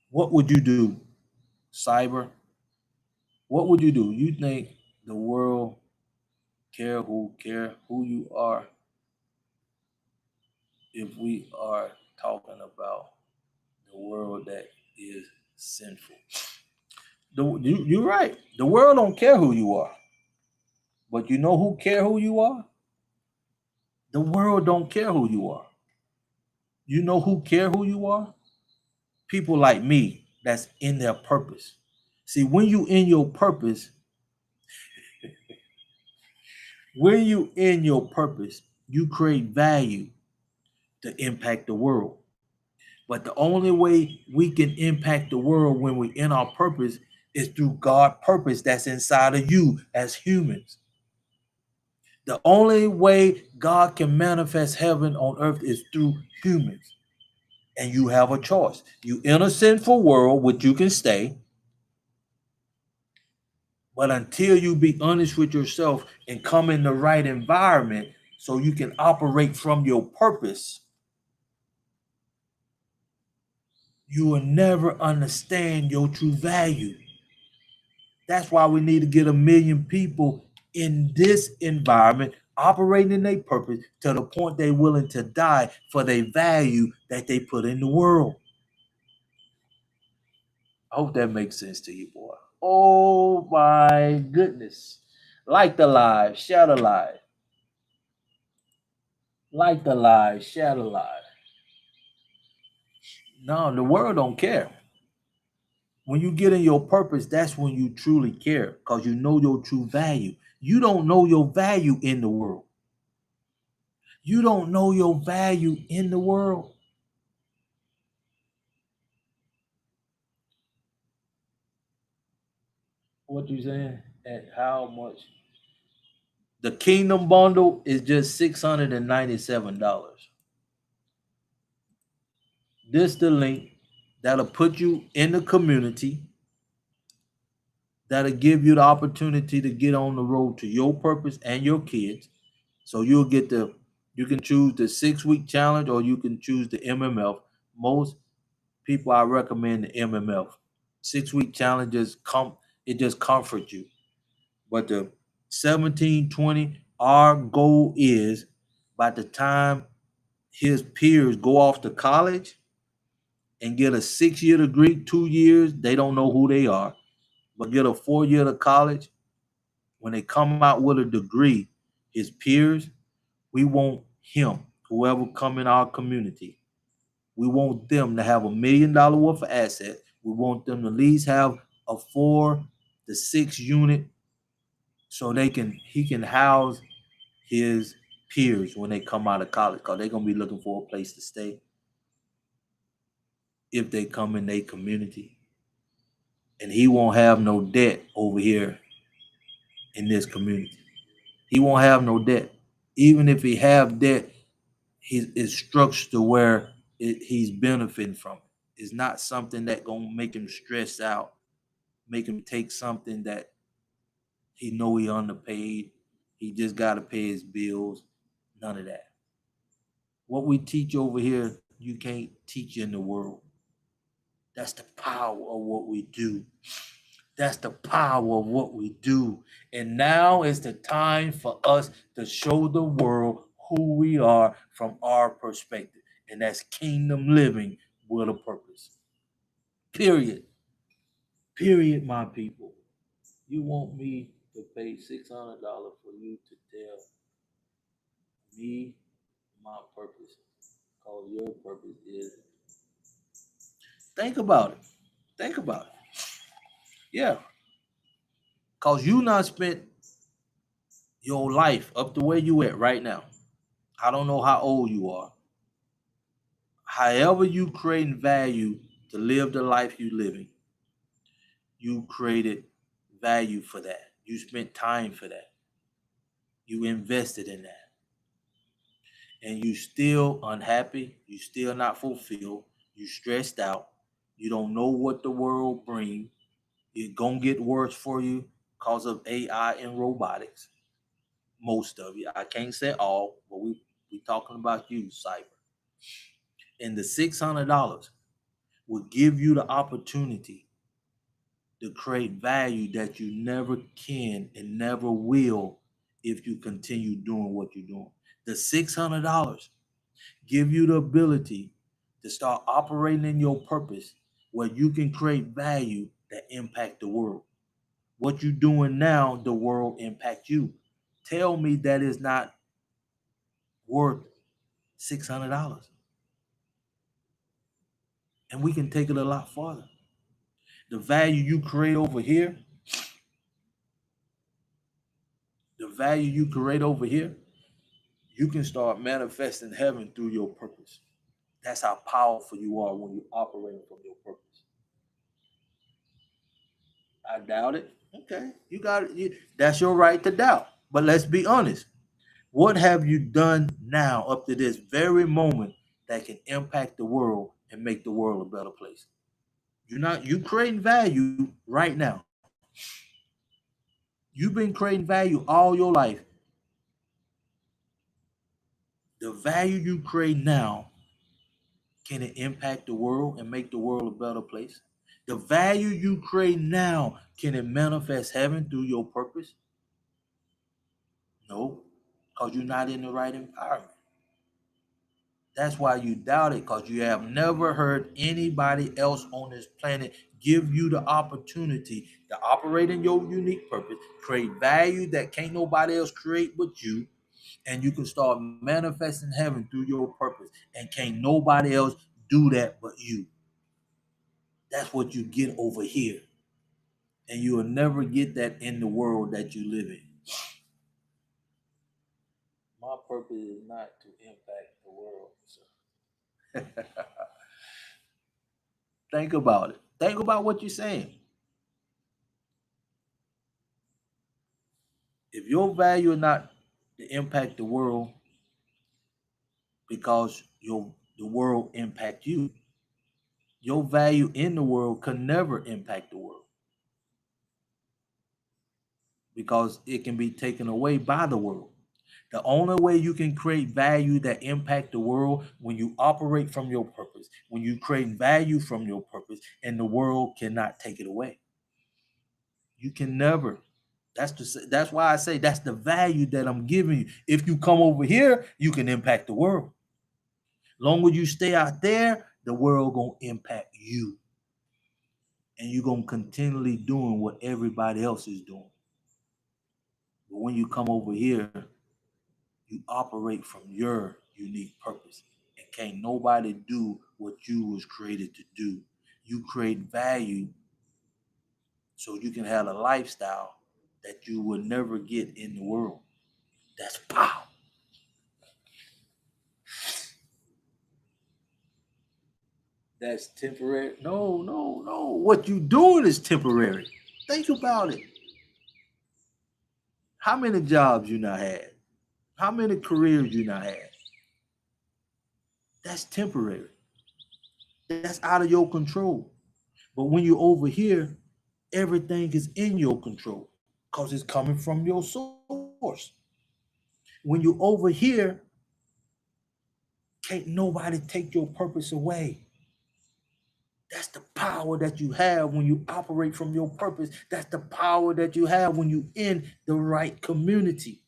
What would you do, Cyber? What would you do? You think the world care who you are if we are talking about the world that is sinful? You're right. The world don't care who you are, but you know who care who you are? The world don't care who you are. You know who care who you are? People like me that's in their purpose. See, when you in your purpose, when you in your purpose, you create value to impact the world. But the only way we can impact the world when we're in our purpose is through God's purpose that's inside of you as humans. The only way God can manifest heaven on earth is through humans. And you have a choice. You in a sinful world, which you can stay, but until you be honest with yourself and come in the right environment so you can operate from your purpose, you will never understand your true value. That's why we need to get 1 million people in this environment operating in their purpose to the point they're willing to die for their value that they put in the world. I hope that makes sense to you, boy. Oh my goodness. Like the live, share the live. Like the live, share the live. No, the world don't care. When you get in your purpose, that's when you truly care because you know your true value. You don't know your value in the world. You don't know your value in the world. What you saying? At how much? The Kingdom bundle is just $697. This the link that'll put you in the community. That'll give you the opportunity to get on the road to your purpose and your kids. So you can choose the 6 week challenge or you can choose the MMF. Most people I recommend the MMF. 6 week challenges it just comforts you. But the 1720, our goal is by the time his peers go off to college and get a 6 year degree, 2 years, they don't know who they are, but get a 4 year to college. When they come out with a degree, his peers, we want him, whoever come in our community, we want them to have $1 million worth of assets. We want them to at least have a 4 to 6 unit so he can house his peers when they come out of college because they're gonna be looking for a place to stay if they come in their community. And he won't have no debt over here in this community. He won't have no debt. Even if he have debt, it's structured to where he's benefiting from it. It's not something that gonna make him stress out, make him take something that he know he underpaid. He just gotta pay his bills. None of that. What we teach over here you can't teach in the world. That's the power of what we do. That's the power of what we do. And now is the time for us to show the world who we are from our perspective. And that's kingdom living with a purpose. Period. Period, my people. You want me to pay $600 for you to tell me my purpose? Because your purpose is. Think about it. Think about it. Yeah. Because you not spent your life up to where you at right now. I don't know how old you are. However you creating value to live the life you living, you created value for that. You spent time for that. You invested in that. And you still unhappy, you still not fulfilled, you stressed out, you don't know what the world brings. It's gonna get worse for you because of AI and robotics. Most of you. I can't say all, but we talking about you, cyber. And the $600 will give you the opportunity to create value that you never can and never will if you continue doing what you're doing. The $600 give you the ability to start operating in your purpose where you can create value that impact the world. What you're doing now, the world impact you. Tell me that is not worth $600. And we can take it a lot farther. The value you create over here, the value you create over here, you can start manifesting heaven through your purpose. That's how powerful you are when you're operating from your purpose. I doubt it. Okay, you got it. That's your right to doubt. But let's be honest. What have you done now up to this very moment that can impact the world and make the world a better place? You creating value right now. You've been creating value all your life. The value you create now, can it impact the world and make the world a better place? The value you create now, can it manifest heaven through your purpose? No, because you're not in the right environment. That's why you doubt it, because you have never heard anybody else on this planet give you the opportunity to operate in your unique purpose, create value that can't nobody else create but you, and you can start manifesting heaven through your purpose. And can't nobody else do that but you. That's what you get over here. And you will never get that in the world that you live in. My purpose is not to impact the world. So. Think about it. Think about what you're saying. If your value is not to impact the world because the world impact you, your value in the world can never impact the world because it can be taken away by the world. The only way you can create value that impact the world when you operate from your purpose, when you create value from your purpose, and the world cannot take it away. You can never. That's why I say that's the value that I'm giving you. If you come over here, you can impact the world. Long as you stay out there, the world gonna impact you, and you're gonna continually doing what everybody else is doing. But when you come over here, you operate from your unique purpose, and can't nobody do what you was created to do. You create value so you can have a lifestyle that you would never get in the world. That's power. That's temporary. No, no, no. What you doing is temporary. Think about it. How many jobs you not had? How many careers you not had? That's temporary. That's out of your control. But when you're over here, everything is in your control because it's coming from your source. When you're over here, Can't nobody take your purpose away. That's the power that you have when you operate from your purpose. That's the power that you have when you in the right community.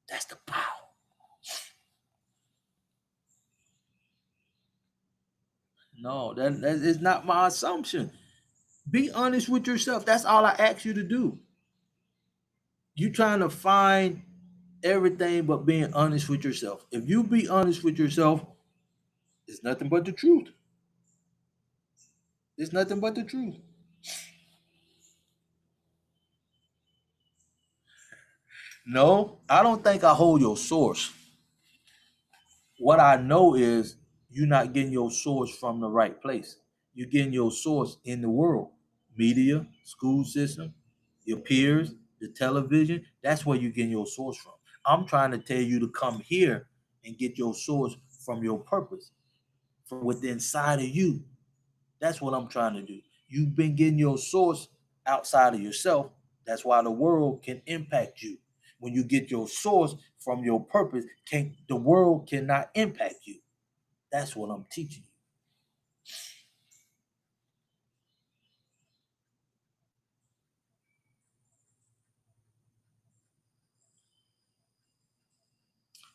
That's the power. No, that is not my assumption. Be honest with yourself. That's all I ask you to do. You trying to find everything but being honest with yourself. If you be honest with yourself, it's nothing but the truth. It's nothing but the truth. No, I don't think I hold your source. What I know is you're not getting your source from the right place. You're getting your source in the world, media, school system, your peers, the television. That's where you're getting your source from. I'm trying to tell you to come here and get your source from your purpose, from within inside of you. That's what I'm trying to do. You've been getting your source outside of yourself. That's why the world can impact you. When you get your source from your purpose, the world cannot impact you. That's what I'm teaching you.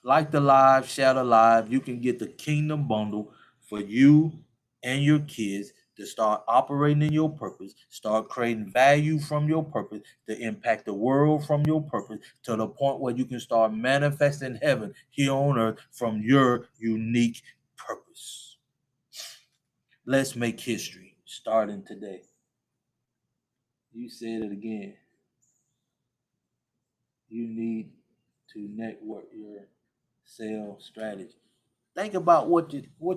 Like the live, share the live. You can get the kingdom bundle for you and your kids to start operating in your purpose, start creating value from your purpose, to impact the world from your purpose, to the point where you can start manifesting heaven here on earth from your unique purpose. Let's make history starting today. You said it again. You need to network your sales strategy. Think about what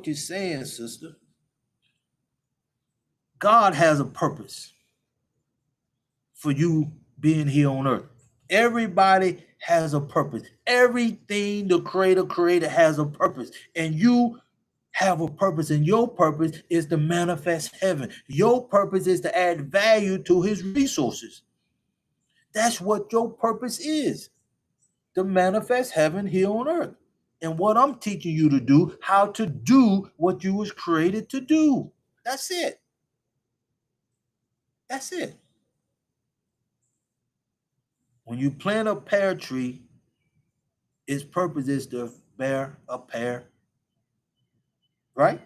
you're saying, sister. God has a purpose for you being here on earth. Everybody has a purpose. Everything the creator created has a purpose. And you have a purpose, and your purpose is to manifest heaven. Your purpose is to add value to his resources. That's what your purpose is, to manifest heaven here on earth. And what I'm teaching you to do, how to do what you was created to do. That's it. That's it. When you plant a pear tree, its purpose is to bear a pear, right?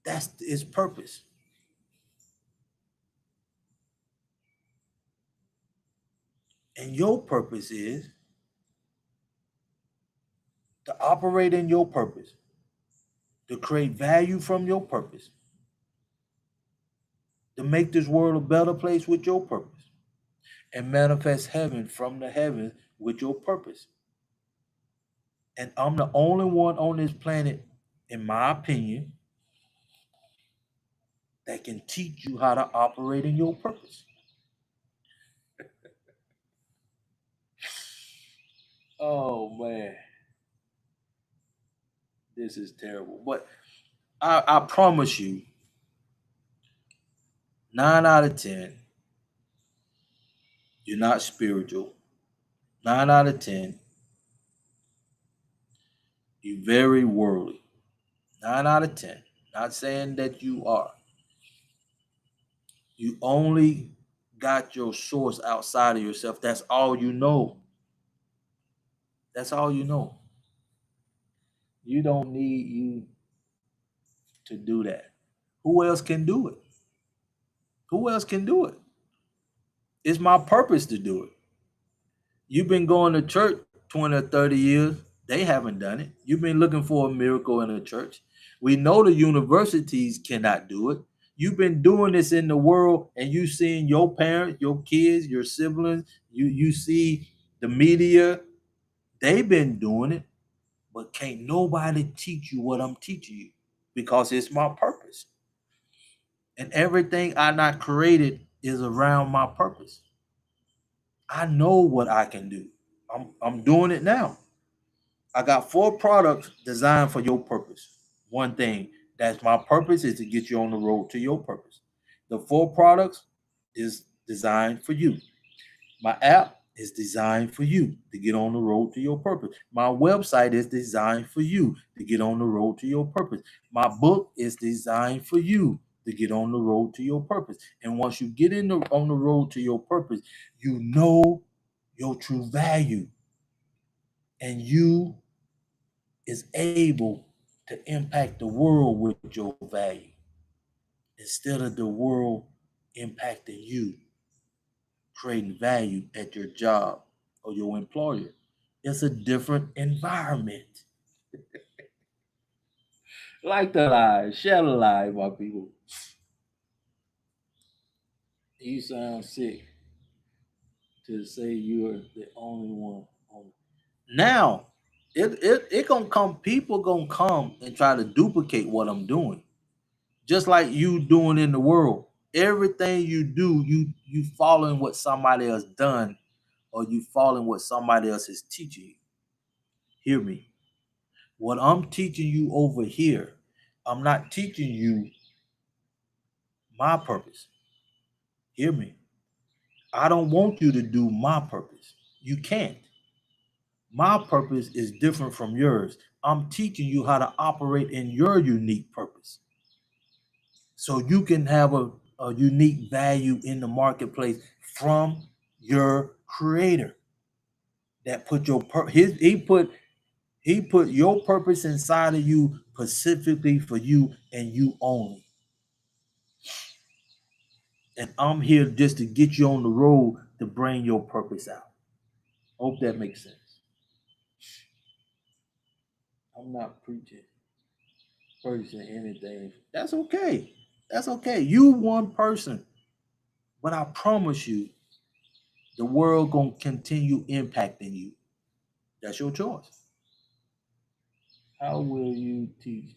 That's its purpose. And your purpose is to operate in your purpose, to create value from your purpose, to make this world a better place with your purpose, and manifest heaven from the heavens with your purpose. And I'm the only one on this planet, in my opinion, that can teach you how to operate in your purpose. Oh man, this is terrible. But I promise you, 9 out of 10, you're not spiritual. 9 out of 10, you're very worldly. 9 out of 10. Not saying that you are. You only got your source outside of yourself. That's all you know. That's all you know. You don't need you to do that. Who else can do it? Who else can do it? It's my purpose to do it. You've been going to church 20 or 30 years. They haven't done it. You've been looking for a miracle in a church. We know the universities cannot do it. You've been doing this in the world, and you seeing your parents, your kids, your siblings, you see the media, they've been doing it, but can't nobody teach you what I'm teaching you, because it's my purpose. And everything I not created is around my purpose. I know what I can do. I'm doing it now. I got 4 products designed for your purpose. One thing that's my purpose is to get you on the road to your purpose. The 4 products is designed for you. My app is designed for you to get on the road to your purpose. My website is designed for you to get on the road to your purpose. My book is designed for you to get on the road to your purpose. And once you get on the road to your purpose, you know your true value, and you is able to impact the world with your value instead of the world impacting you, creating value at your job or your employer. It's a different environment. Like the lie, share the lie, my people. You sound sick to say you're the only one. Now, it gonna come. People gonna come and try to duplicate what I'm doing, just like you doing in the world. Everything you do, you following what somebody else done, or you following what somebody else is teaching you. Hear me. What I'm teaching you over here, I'm not teaching you my purpose. Hear me. I don't want you to do my purpose. You can't. My purpose is different from yours. I'm teaching you how to operate in your unique purpose so you can have a unique value in the marketplace from your creator that put your he put your purpose inside of you specifically for you and you only. And I'm here just to get you on the road to bring your purpose out. Hope that makes sense. I'm not preaching anything. That's okay. That's okay. You one person. But I promise you, the world gonna continue impacting you. That's your choice. How will you teach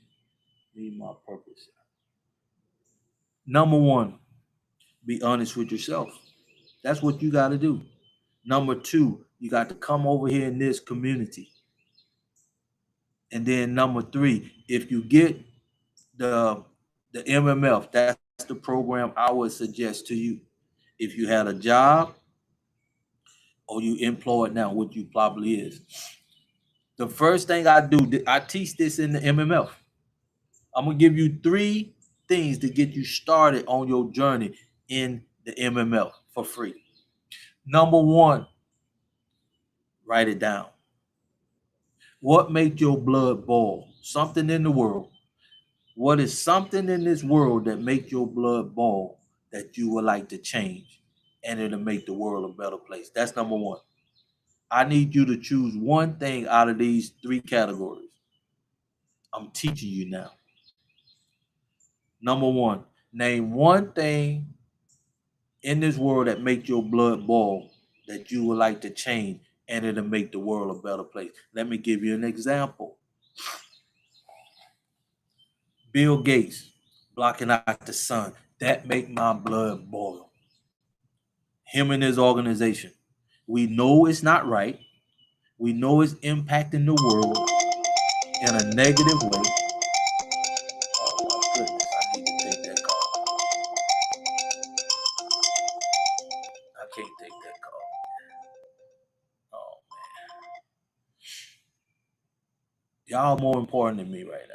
me my purpose? Number one, be honest with yourself. That's what you got to do. Number two, you got to come over here in this community. And then number three, if you get the MMF, that's the program I would suggest to you. If you had a job or you employed now, which you probably is, the first thing I do, I teach this in the MMF. I'm gonna give you three things to get you started on your journey in the MMF for free. Number one, write it down. What makes your blood boil? Something in the world. What is something in this world that makes your blood boil that you would like to change, and it'll make the world a better place? That's number one. I need you to choose one thing out of these three categories. I'm teaching you now. Number one, name one thing in this world that makes your blood boil that you would like to change, and it'll make the world a better place. Let me give you an example. Bill Gates blocking out the sun. That make my blood boil. Him and his organization. We know it's not right. We know it's impacting the world in a negative way. Oh my goodness, I need to take that call. I can't take that call. Oh man. Y'all more important than me right now.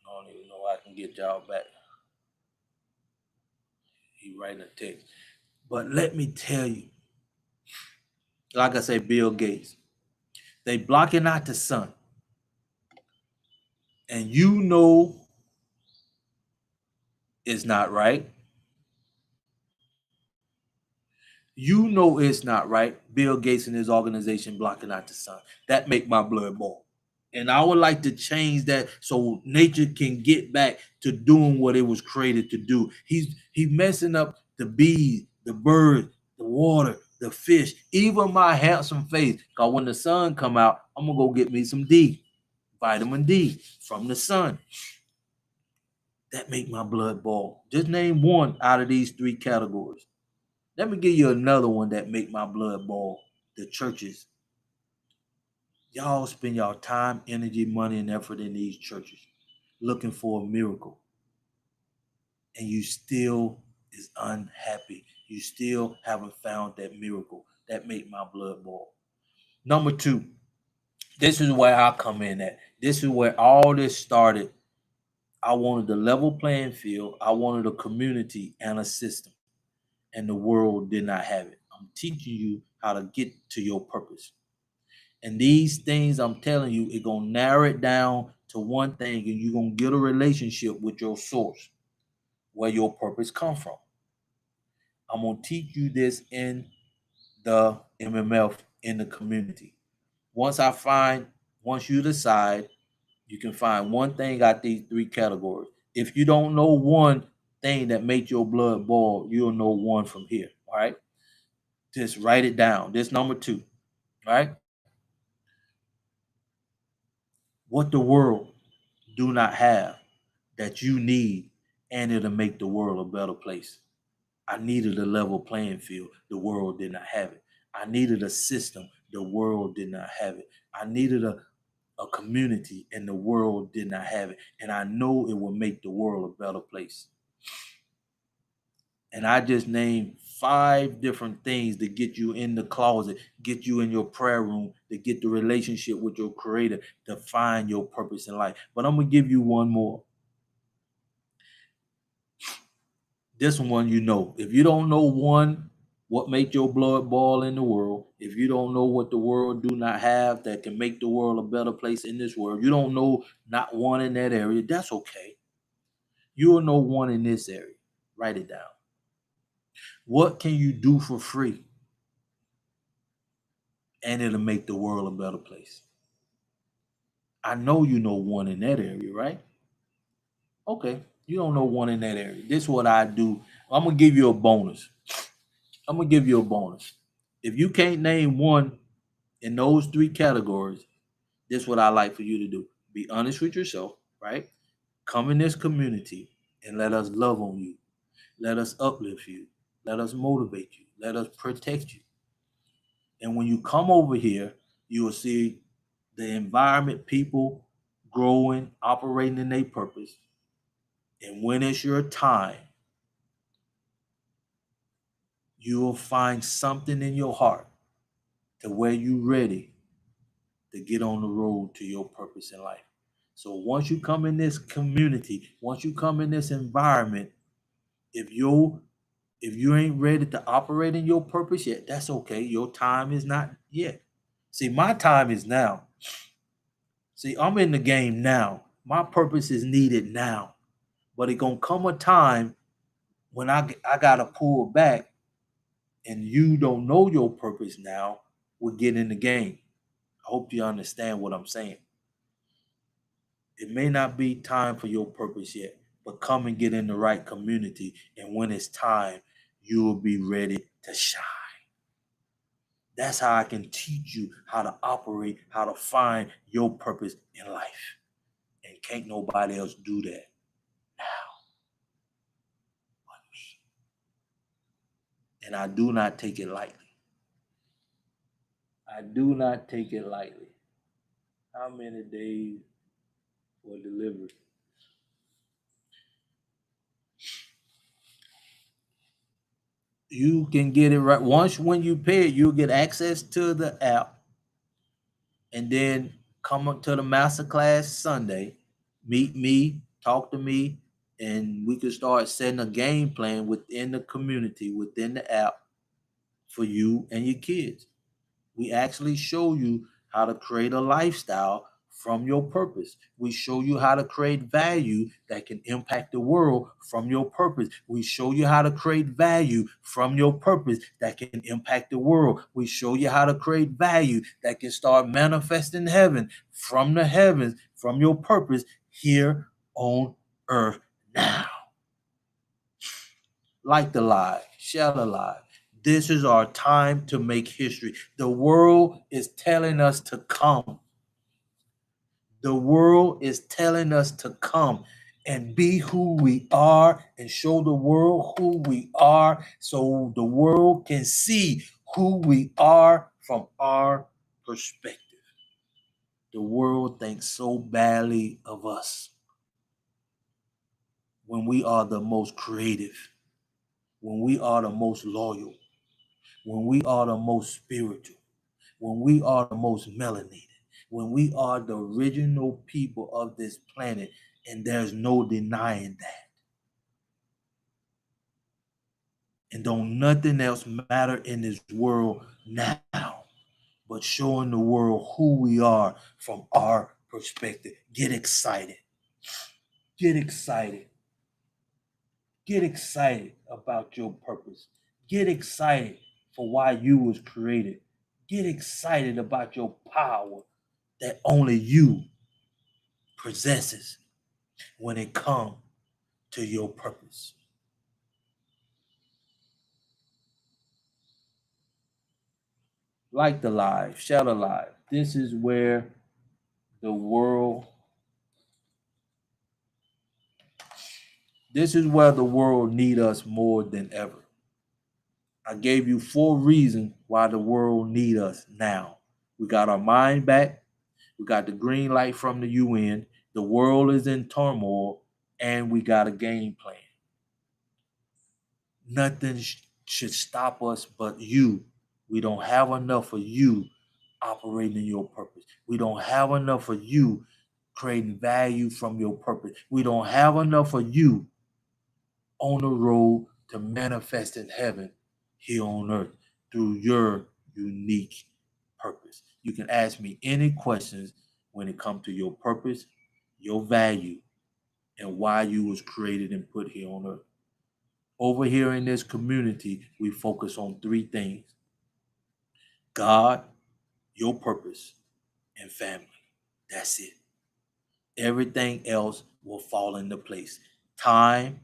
I don't even know I can get y'all back. He writing a text. But let me tell you, like I say, Bill Gates, they blocking out the sun. And you know it's not right. You know it's not right. Bill Gates and his organization blocking out the sun. That make my blood boil. And I would like to change that so nature can get back to doing what it was created to do. He messing up the bees, the birds, the water, the fish, even my handsome face. Cause when the sun come out, I'm gonna go get me some D, vitamin D from the sun. That make my blood boil. Just name one out of these three categories. Let me give you another one that make my blood boil. The churches. Y'all spend y'all time, energy, money, and effort in these churches looking for a miracle. and you still is unhappy. You still haven't found that miracle that made my blood boil. Number two, this is where I come in at. This is where all this started. I wanted a level playing field. I wanted a community and a system, and the world did not have it. I'm teaching you how to get to your purpose. And these things I'm telling you, it's gonna narrow it down to one thing, and you're gonna get a relationship with your source, where your purpose come from. I'm gonna teach you this in the MMF in the community. Once you decide, you can find one thing out these three categories. If you don't know one thing that makes your blood boil, you'll know one from here. All right. Just write it down. This number two. All right. What the world do not have that you need, and it'll make the world a better place. I needed a level playing field. The world did not have it. I needed a system. The world did not have it. I needed a community, and the world did not have it. And I know it will make the world a better place. And I just named 5 different things to get you in the closet, get you in your prayer room, to get the relationship with your creator, to find your purpose in life. But I'm going to give you one more. This one, you know. If you don't know one, what make your blood boil in the world, if you don't know what the world do not have that can make the world a better place in this world, you don't know not one in that area, that's okay. You'll know one in this area. Write it down. What can you do for free? And it'll make the world a better place. I know you know one in that area, right? Okay. You don't know one in that area. This is what I do. I'm going to give you a bonus. If you can't name one in those 3 categories, this is what I like for you to do. Be honest with yourself, right? Come in this community and let us love on you. Let us uplift you. Let us motivate you. Let us protect you. And when you come over here, you will see the environment, people growing, operating in their purpose. And when it's your time, you will find something in your heart to where you're ready to get on the road to your purpose in life. So once you come in this community, once you come in this environment, if you ain't ready to operate in your purpose yet, that's okay. Your time is not yet. See, my time is now. See, I'm in the game now. My purpose is needed now. But it's gonna come a time when I gotta pull back, and you don't know your purpose now. We'll get in the game. I hope you understand what I'm saying. It may not be time for your purpose yet, but come and get in the right community. And when it's time, you will be ready to shine. That's how I can teach you how to operate, how to find your purpose in life. And can't nobody else do that now but me. And I do not take it lightly. I do not take it lightly. How many days for delivery? You can get it right. Once when you pay it, you'll get access to the app, and then come up to the masterclass Sunday, meet me, talk to me, and we can start setting a game plan within the community, within the app for you and your kids. We actually show you how to create a lifestyle from your purpose. We show you how to create value that can impact the world from your purpose. We show you how to create value from your purpose that can impact the world. We show you how to create value that can start manifesting heaven from the heavens, from your purpose here on earth now. Like the live, share the live. This is our time to make history. The world is telling us to come. The world is telling us to come and be who we are and show the world who we are so the world can see who we are from our perspective. The world thinks so badly of us. when we are the most creative, when we are the most loyal, when we are the most spiritual, when we are the most melanated, when we are the original people of this planet, and there's no denying that. And don't nothing else matter in this world now but showing the world who we are from our perspective. Get excited. Get excited. Get excited about your purpose. Get excited for why you was created. Get excited about your power that only you possesses when it comes to your purpose. Like the live, share the live. This is where the world, this is where the world need us more than ever. I gave you 4 reasons why the world need us now. We got our mind back. We got the green light from the UN. The world is in turmoil, and we got a game plan. Nothing should stop us but you. We don't have enough of you operating in your purpose. We don't have enough of you creating value from your purpose. We don't have enough of you on the road to manifest in heaven here on earth through your unique purpose. You can ask me any questions when it comes to your purpose, your value, and why you was created and put here on earth. Over here in this community, we focus on 3 things: God, your purpose, and family. That's it. Everything else will fall into place. Time,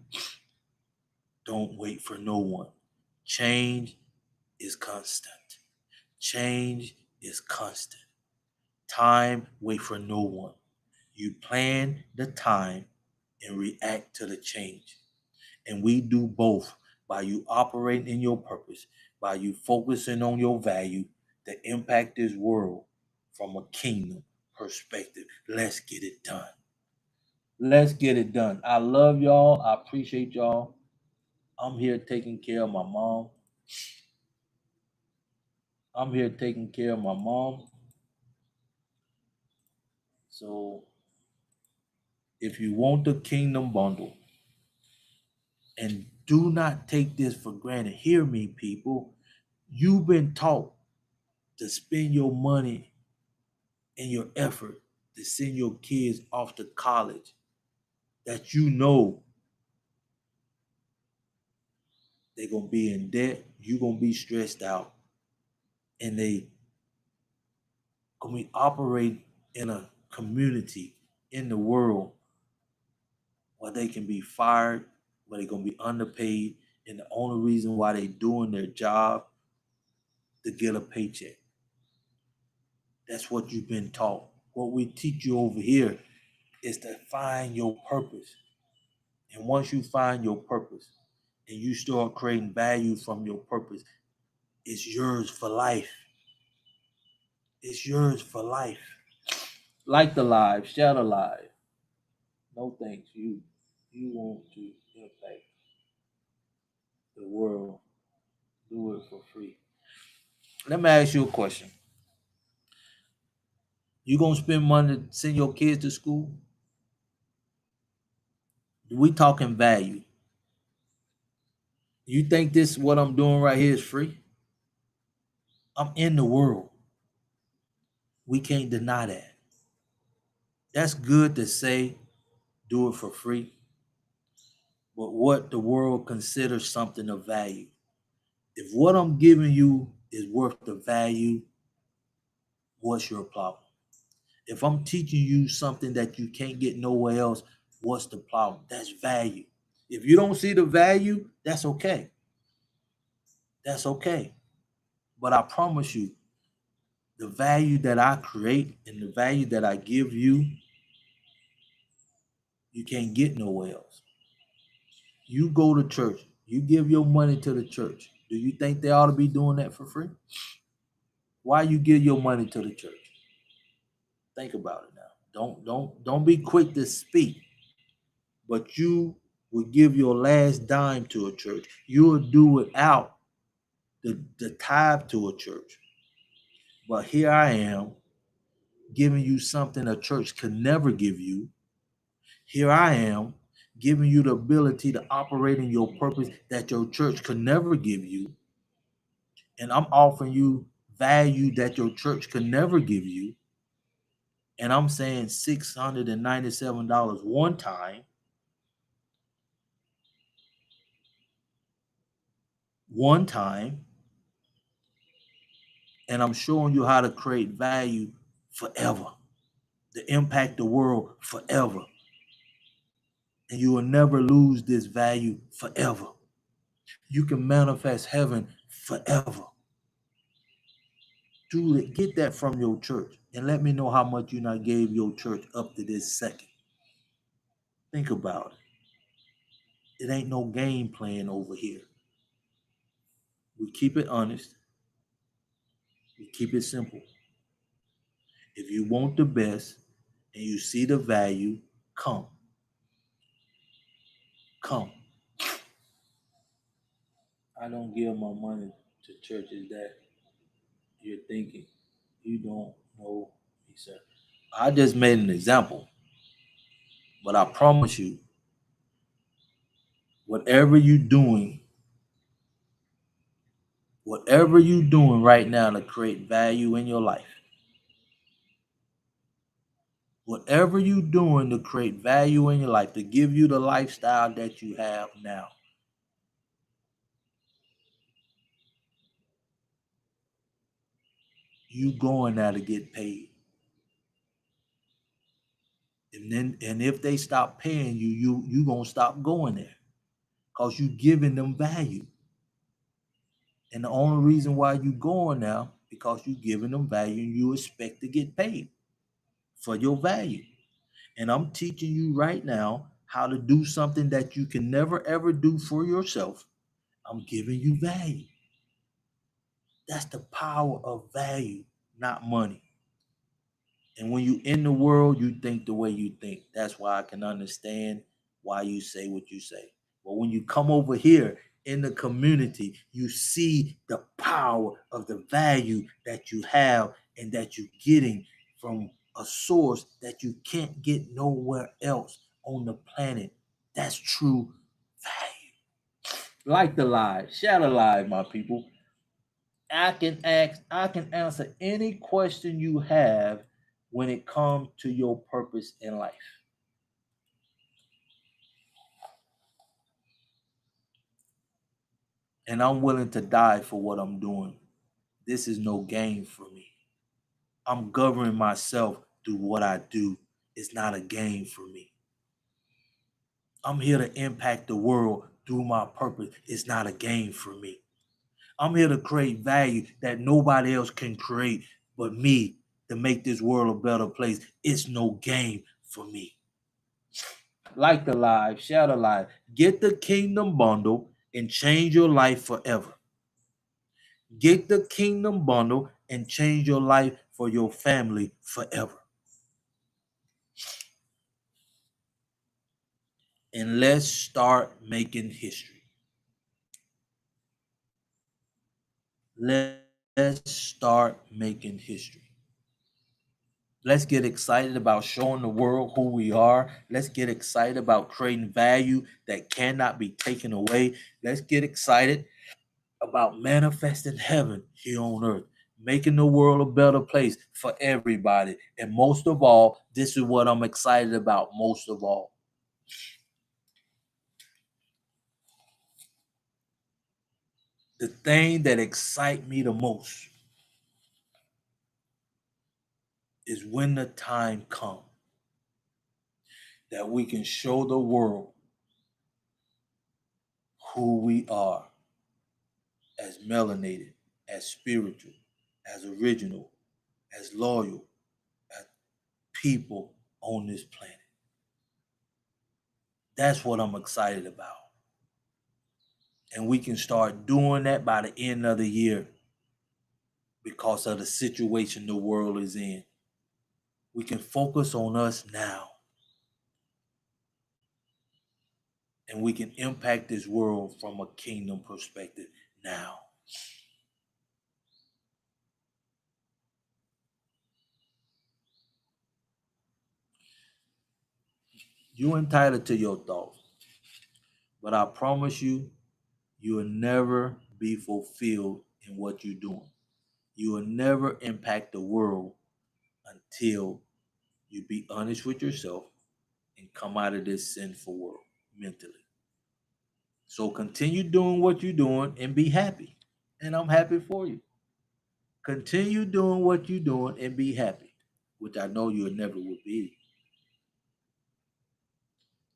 don't wait for no one. Change is constant. Change is constant. Time, wait for no one. You plan the time and react to the change. And we do both by you operating in your purpose, by you focusing on your value to impact this world from a kingdom perspective. Let's get it done. Let's get it done. I love y'all. I appreciate y'all. I'm here taking care of my mom. I'm here taking care of my mom. So if you want the kingdom bundle, and do not take this for granted, hear me, people. You've been taught to spend your money and your effort to send your kids off to college that you know they're going to be in debt, you're going to be stressed out, and they going to be operating in a community in the world where they can be fired, where they're going to be underpaid, and the only reason why they're doing their job to get a paycheck. That's what you've been taught. What we teach you over here is to find your purpose. And once you find your purpose and you start creating value from your purpose, it's yours for life. It's yours for life. Like the live, share the live. No thanks. You want to impact the world. Do it for free. Let me ask you a question. You gonna spend money to send your kids to school? We talking value. You think this what I'm doing right here is free? I'm in the world. We can't deny that. That's good to say, do it for free. But what the world considers something of value. If what I'm giving you is worth the value, what's your problem? If I'm teaching you something that you can't get nowhere else, what's the problem? That's value. If you don't see the value, that's okay. That's okay. But I promise you, the value that I create and the value that I give you, you can't get nowhere else. You go to church, you give your money to the church. Do you think they ought to be doing that for free? Why you give your money to the church? Think about it now. Don't be quick to speak, but you would give your last dime to a church. You would do without the tithe to a church. But here I am giving you something a church could never give you. Here I am giving you the ability to operate in your purpose that your church could never give you. And I'm offering you value that your church could never give you. And I'm saying $697 one time, and I'm showing you how to create value forever, to impact the world forever. And you will never lose this value forever. You can manifest heaven forever. Do it. Get that from your church and let me know how much you not gave your church up to this second. Think about it. It ain't no game playing over here. We keep it honest. We keep it simple. If you want the best and you see the value, come. Come. I don't give my money to churches that you're thinking you don't know me, sir. I just made an example, but I promise you, whatever you're doing right now to create value in your life, whatever you're doing to create value in your life, to give you the lifestyle that you have now, you going there to get paid. And if they stop paying you, you gonna stop going there because you giving them value. And the only reason why you going now because you giving them value and you expect to get paid for your value. And I'm teaching you right now how to do something that you can never ever do for yourself. I'm giving you value. That's the power of value, not money. And when you in the world, you think the way you think. That's why I can understand why you say what you say. But when you come over here in the community, you see the power of the value that you have and that you're getting from a source that you can't get nowhere else on the planet. That's true value. Like the live, share the live, my people. I can answer any question you have when it comes to your purpose in life. And I'm willing to die for what I'm doing. This is no game for me. I'm governing myself through what I do. It's not a game for me. I'm here to impact the world through my purpose. It's not a game for me. I'm here to create value that nobody else can create but me to make this world a better place. It's no game for me. Like the live, share the live. Get the Kingdom Bundle and change your life forever. Get the Kingdom Bundle and change your life for your family forever. And let's start making history. Let's start making history. Let's get excited about showing the world who we are. Let's get excited about creating value that cannot be taken away. Let's get excited about manifesting heaven here on earth, making the world a better place for everybody. And most of all, this is what I'm excited about most of all. The thing that excites me the most is when the time comes that we can show the world who we are as melanated, as spiritual, as original, as loyal, as people on this planet. That's what I'm excited about. And we can start doing that by the end of the year because of the situation the world is in. We can focus on us now and we can impact this world from a kingdom perspective now. You're entitled to your thoughts, but I promise you, you will never be fulfilled in what you're doing. You will never impact the world until you be honest with yourself and come out of this sinful world mentally. So continue doing what you're doing and be happy. And I'm happy for you. Continue doing what you're doing and be happy, which I know you never will be.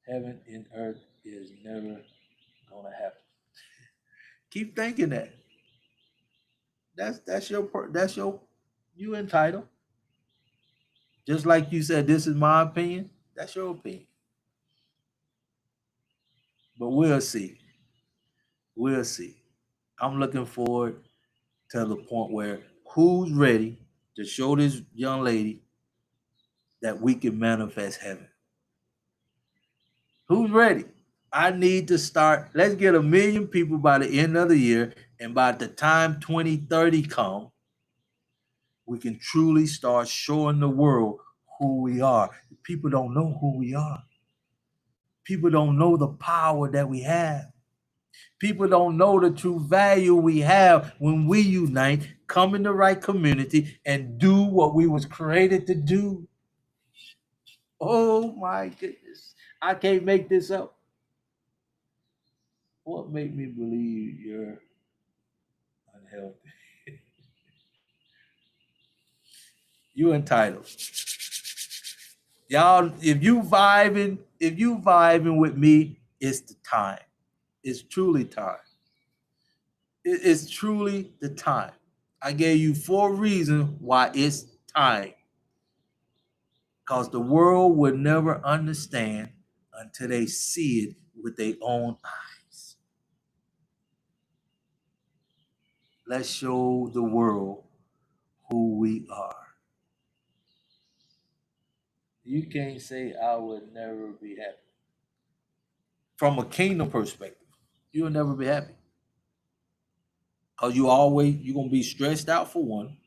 Heaven and earth is never gonna happen. Keep thinking that. That's your you entitled. Just like you said, this is my opinion. That's your opinion. But we'll see. We'll see. I'm looking forward to the point where who's ready to show this young lady that we can manifest heaven? Who's ready? I need to start. Let's get 1 million people by the end of the year, and by the time 2030 come, we can truly start showing the world who we are. People don't know who we are. People don't know the power that we have. People don't know the true value we have when we unite, come in the right community, and do what we was created to do. Oh my goodness. I can't make this up. What made me believe you're unhealthy? You entitled. Y'all, if you vibing with me, it's the time. It's truly time. It's truly the time. I gave you 4 reasons why it's time. Because the world will never understand until they see it with their own eyes. Let's show the world who we are. You can't say I would never be happy. From a kingdom perspective, you'll never be happy. Because you're gonna be stressed out for one.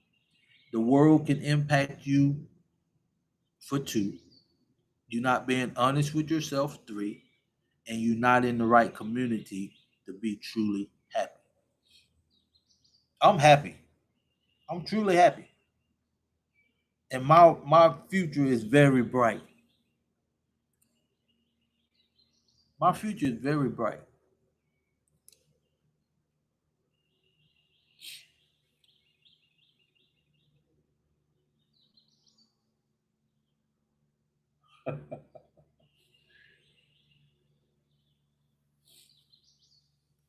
The world can impact you for 2. You're not being honest with yourself, 3, and you're not in the right community to be truly happy. I'm happy. I'm truly happy. And my future is very bright. My future is very bright.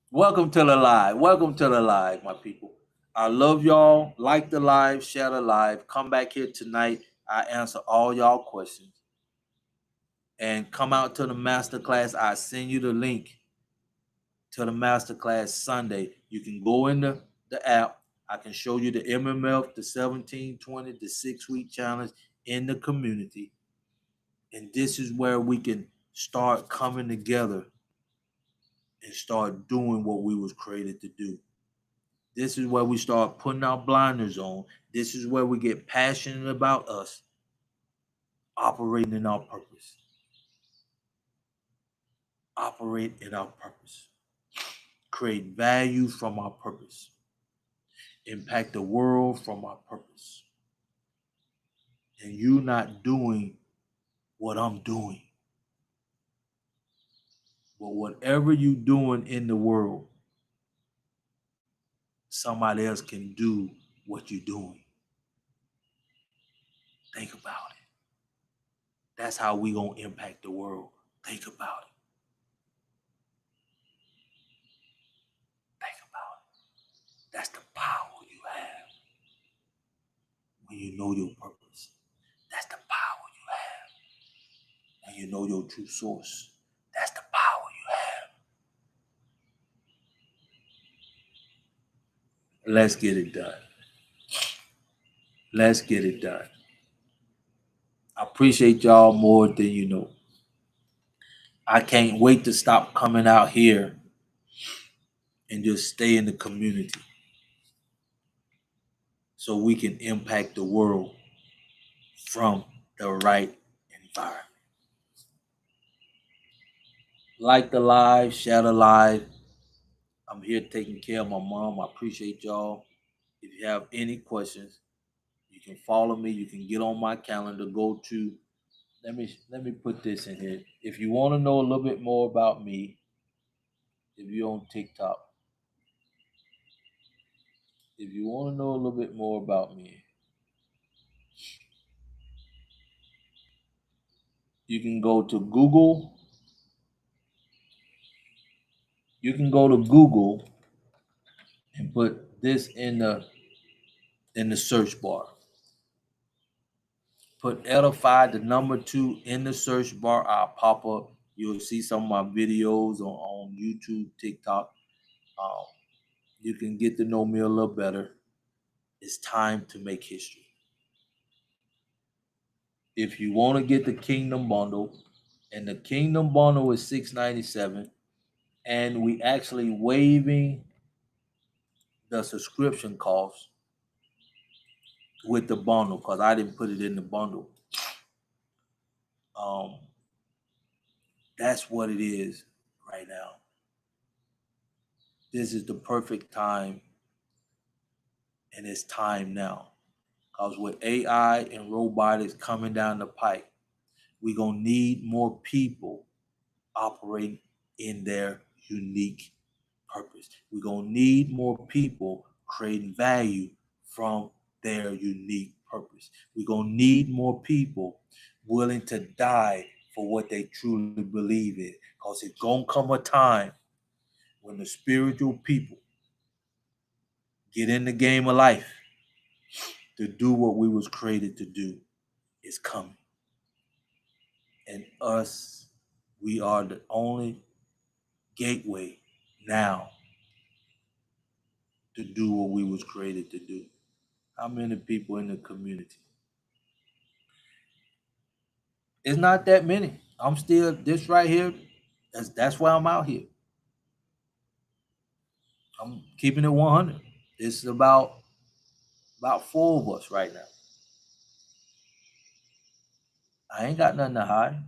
Welcome to the live. Welcome to the live, my people. I love y'all. Like the live, share the live. Come back here tonight. I answer all y'all questions. And come out to the masterclass. I send you the link to the masterclass Sunday. You can go in the app. I can show you the MMF, the 1720, the 6-week challenge in the community. And this is where we can start coming together and start doing what we was created to do. This is where we start putting our blinders on. This is where we get passionate about us operating in our purpose. Operate in our purpose. Create value from our purpose. Impact the world from our purpose. And you not doing what I'm doing. But whatever you doing in the world, somebody else can do what you're doing. Think about it. That's how we gonna impact the world. Think about it. Think about it. That's the power you have when you know your purpose. That's the power you have when you know your true source. That's the power you have. Let's get it done. Let's get it done. I appreciate y'all more than you know. I can't wait to stop coming out here and just stay in the community so we can impact the world from the right environment. Like the live, share the live. I'm here taking care of my mom. I appreciate y'all. If you have any questions, you can follow me. You can get on my calendar. Go to let me put this in here. If you want to know a little bit more about me, if you're on TikTok, if you want to know a little bit more about me, you can go to Google. You can go to Google and put this in the search bar. Put Edify the number 2 in the search bar. I'll pop up. You'll see some of my videos on YouTube, TikTok. Um, you can get to know me a little better. It's time to make history. If you want to get the Kingdom Bundle, and the Kingdom Bundle is $6.97, and we actually waiving the subscription cost with the bundle because I didn't put it in the bundle. That's what it is right now. This is the perfect time, and it's time now. Because with AI and robotics coming down the pike, we're going to need more people operating in their unique purpose. We're going to need more people creating value from their unique purpose. We're going to need more people willing to die for what they truly believe in. Because it's going to come a time when the spiritual people get in the game of life to do what we was created to do. Is coming. And us, we are the only gateway now to do what we was created to do. How many people in the community? It's not that many. I'm still this right here. That's why I'm out here. I'm keeping it 100. It's about 4 of us right now. I ain't got nothing to hide.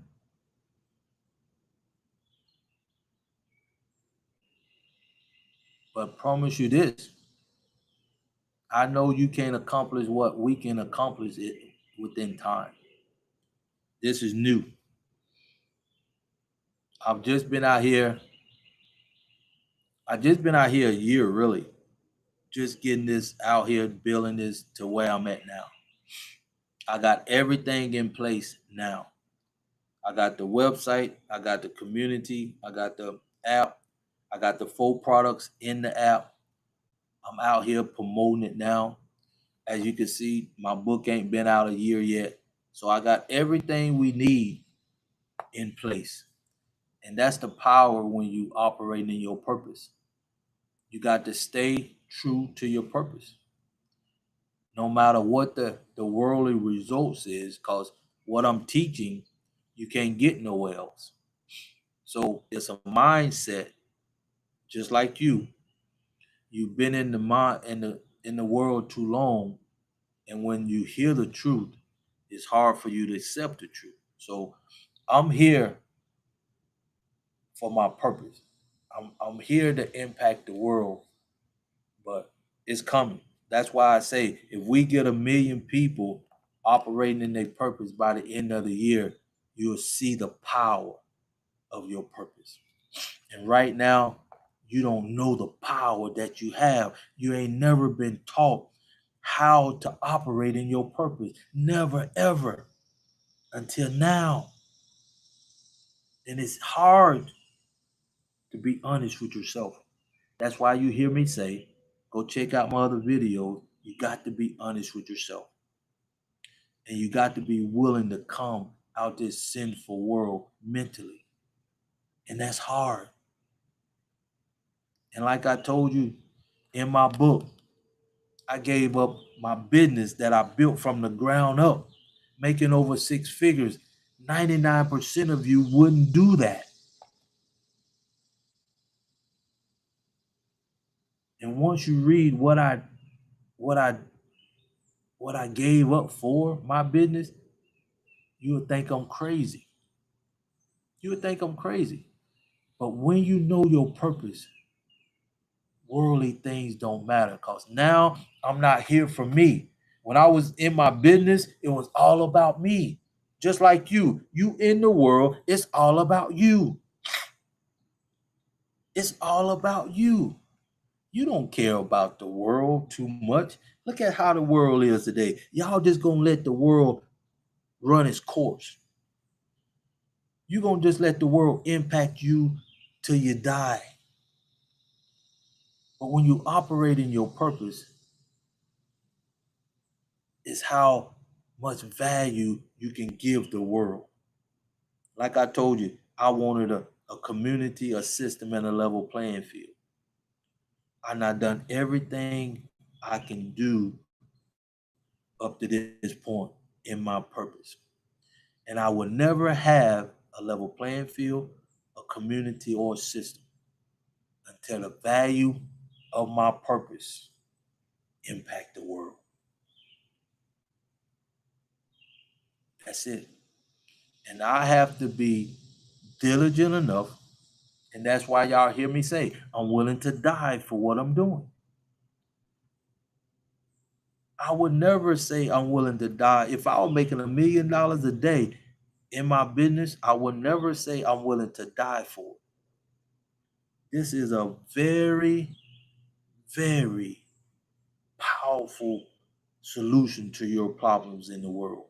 But promise you this. I know you can't accomplish what we can accomplish it within time. This is new. I've just been out here a year, really. Just getting this out here, building this to where I'm at now. I got everything in place now. I got the website, I got the community, I got the app, I got the 4 products in the app. I'm out here promoting it now. As you can see, my book ain't been out a year yet. So I got everything we need in place. And that's the power when you operate in your purpose. You got to stay true to your purpose. No matter what the worldly results is, because what I'm teaching, you can't get nowhere else. So it's a mindset, just like you've been in the world too long, and when you hear the truth, it's hard for you to accept the truth. So I'm here for my purpose. I'm here to impact the world, but it's coming. That's why I say if we get 1 million people operating in their purpose by the end of the year, you'll see the power of your purpose. And right now, you don't know the power that you have. You ain't never been taught how to operate in your purpose. Never, ever. Until now. And it's hard to be honest with yourself. That's why you hear me say, go check out my other videos. You got to be honest with yourself. And you got to be willing to come out this sinful world mentally. And that's hard. And like I told you in my book, I gave up my business that I built from the ground up, making over 6 figures. 99% of you wouldn't do that. once you read what I gave up for my business, you would think I'm crazy. You would think I'm crazy. But when you know your purpose, worldly things don't matter, because now I'm not here for me. When I was in my business, it was all about me. Just like you in the world, it's all about you. It's all about you. You don't care about the world too much. Look at how the world is today. Y'all just gonna let the world run its course. You're gonna just let the world impact you till you die. But when you operate in your purpose, it's how much value you can give the world. Like I told you, I wanted a community, a system, and a level playing field. And I've done everything I can do up to this point in my purpose. And I will never have a level playing field, a community, or a system until the value of my purpose impact the world. That's it. And I have to be diligent enough, and that's why y'all hear me say I'm willing to die for what I'm doing. I would never say I'm willing to die. If I was making $1 million a day in my business, I would never say I'm willing to die for it. This is a very, very powerful solution to your problems in the world.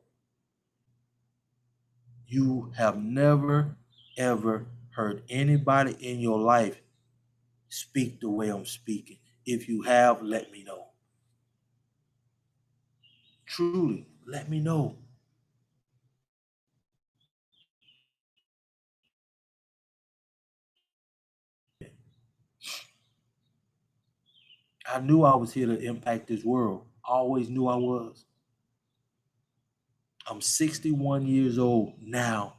You have never, ever heard anybody in your life speak the way I'm speaking. If you have, let me know. Truly, let me know. I knew I was here to impact this world. I always knew I was. I'm 61 years old now.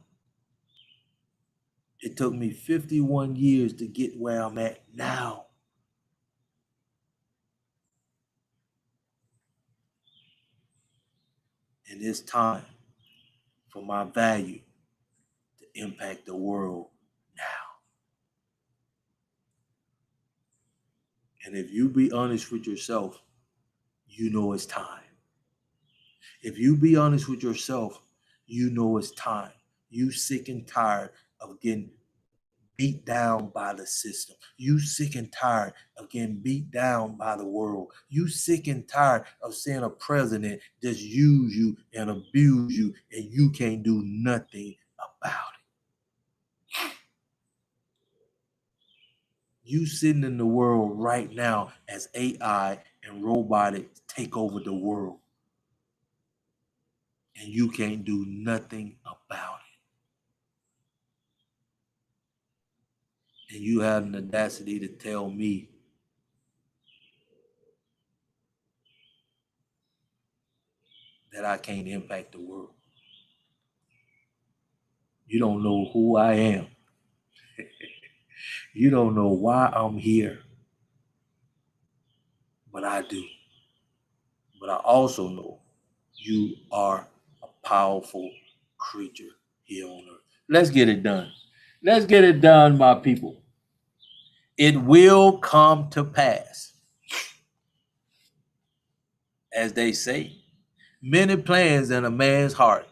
It took me 51 years to get where I'm at now. And it's time for my value to impact the world now. And if you be honest with yourself, you know it's time. If you be honest with yourself, you know it's time. You sick and tired of getting beat down by the system. You sick and tired of getting beat down by the world. You sick and tired of seeing a president just use you and abuse you, and you can't do nothing about it. You sitting in the world right now as AI and robotics take over the world, and you can't do nothing about it. And you have an audacity to tell me that I can't impact the world. You don't know who I am. You don't know why I'm here. But I do. But I also know you are a powerful creature here on earth. Let's get it done. Let's get it done, my people. It will come to pass. As they say, many plans in a man's heart,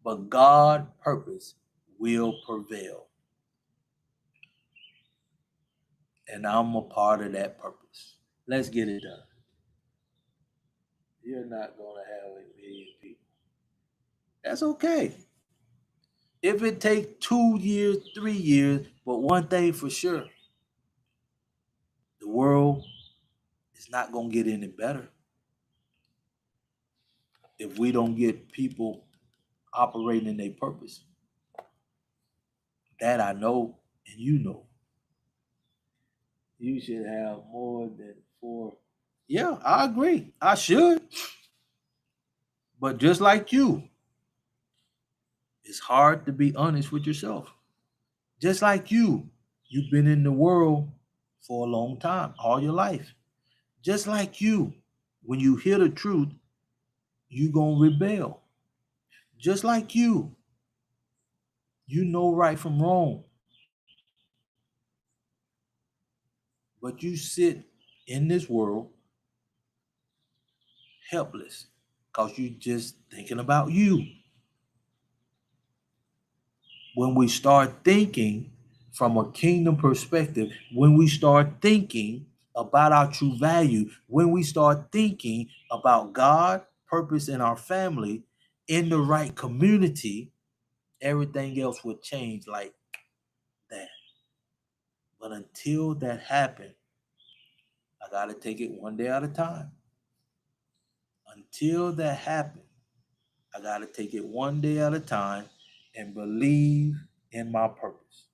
but God's purpose will prevail. And I'm a part of that purpose. Let's get it done. You're not going to have a million people. That's okay. If it takes 2 years, 3 years, but one thing for sure, the world is not going to get any better if we don't get people operating in their purpose. That I know, and you know. You should have more than 4. Yeah, I agree. I should. But just like you, it's hard to be honest with yourself. Just like you've been in the world for a long time, all your life. Just like you, when you hear the truth, you gonna rebel. Just like you know right from wrong, but you sit in this world helpless because you just thinking about you. When we start thinking from a kingdom perspective, when we start thinking about our true value, when we start thinking about God, purpose in our family, in the right community, everything else would change like that. But until that happens, I got to take it one day at a time. Until that happens, I got to take it one day at a time and believe in my purpose,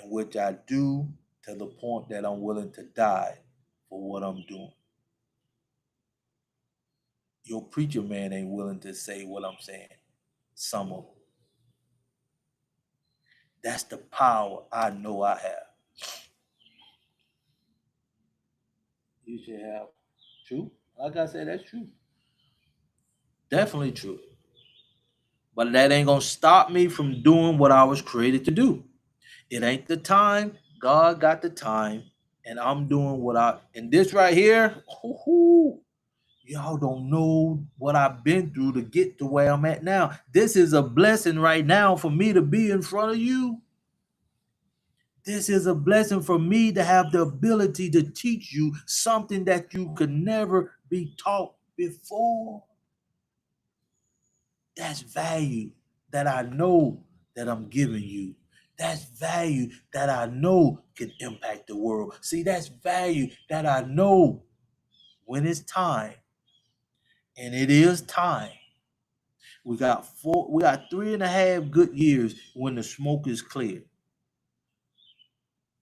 in which I do to the point that I'm willing to die for what I'm doing. Your preacher man ain't willing to say what I'm saying. Some of them. That's the power I know I have. You should have true. Like I said, that's true. Definitely true. But that ain't gonna stop me from doing what I was created to do. It ain't the time. God got the time, and I'm doing what I. And this right here, y'all don't know what I've been through to get to where I'm at now. This is a blessing right now for me to be in front of you. This is a blessing for me to have the ability to teach you something that you could never be taught before. That's value that I know that I'm giving you. That's value that I know can impact the world. See, that's value that I know when it's time, and it is time. We got 3.5 good years when the smoke is clear.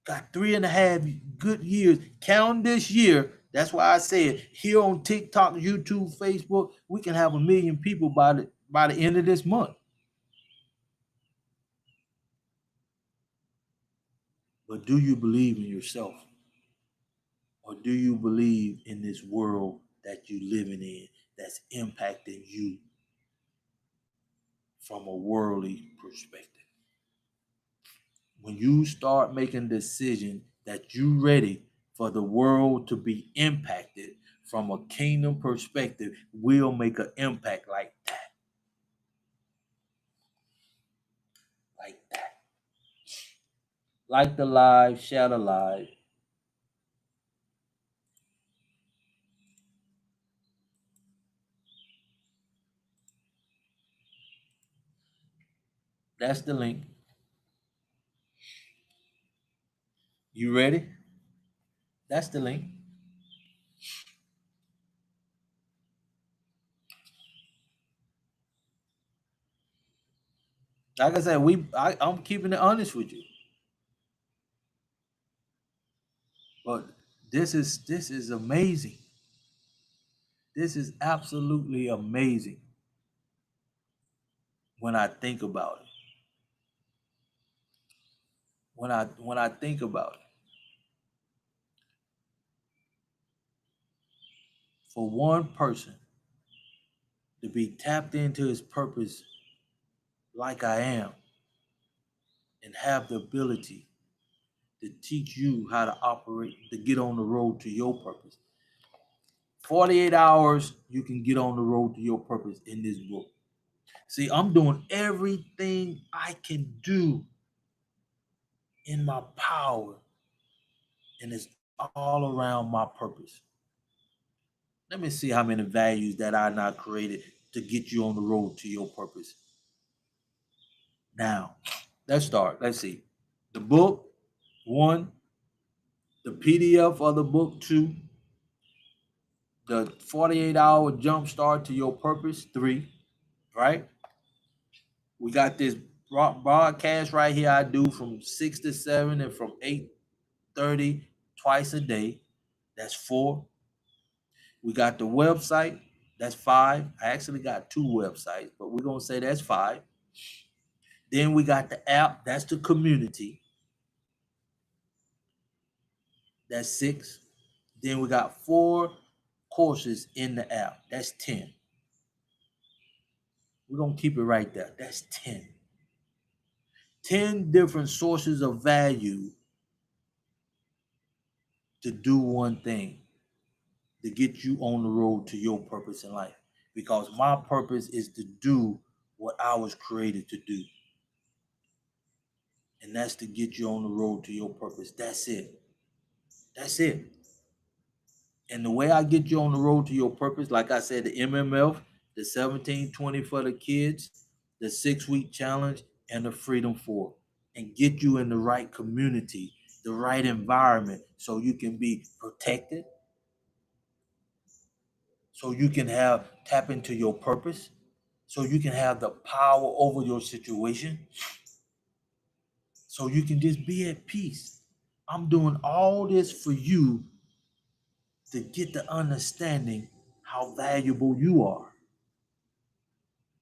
Got 3.5 good years. Count this year. That's why I said here on TikTok, YouTube, Facebook, we can have 1 million people by the end of this month. But do you believe in yourself? Or do you believe in this world that you living in that's impacting you from a worldly perspective? When you start making decisions that you ready for the world to be impacted from a kingdom perspective, will make an impact like that. Like that. Like the live, share the live. That's the link. You ready? That's the link. Like I said, I'm keeping it honest with you. But this is amazing. This is absolutely amazing when I think about it. When I think about it, for one person to be tapped into his purpose like I am and have the ability to teach you how to operate, to get on the road to your purpose. 48 hours, you can get on the road to your purpose in this book. See, I'm doing everything I can do in my power, and it's all around my purpose. Let me see how many values that I not created to get you on the road to your purpose. Now, let's start. Let's see. The book, 1, the PDF of the book, 2, the 48-hour jump start to your purpose, 3, right? We got this broadcast right here I do from 6 to 7 and from 8:30 twice a day. That's 4. We got the website. That's 5. I actually got 2 websites, but we're going to say that's 5. Then we got the app. That's the community. That's 6. Then we got 4 courses in the app. That's 10. We're going to keep it right there. That's 10. 10 different sources of value to do one thing, to get you on the road to your purpose in life. Because my purpose is to do what I was created to do. And that's to get you on the road to your purpose. That's it. That's it. And the way I get you on the road to your purpose, like I said, the MMF, the 1720 for the kids, the 6-week challenge, and the Freedom 4, and get you in the right community, the right environment, so you can be protected, so you can tap into your purpose, so you can have the power over your situation, so you can just be at peace. I'm doing all this for you to get the understanding how valuable you are.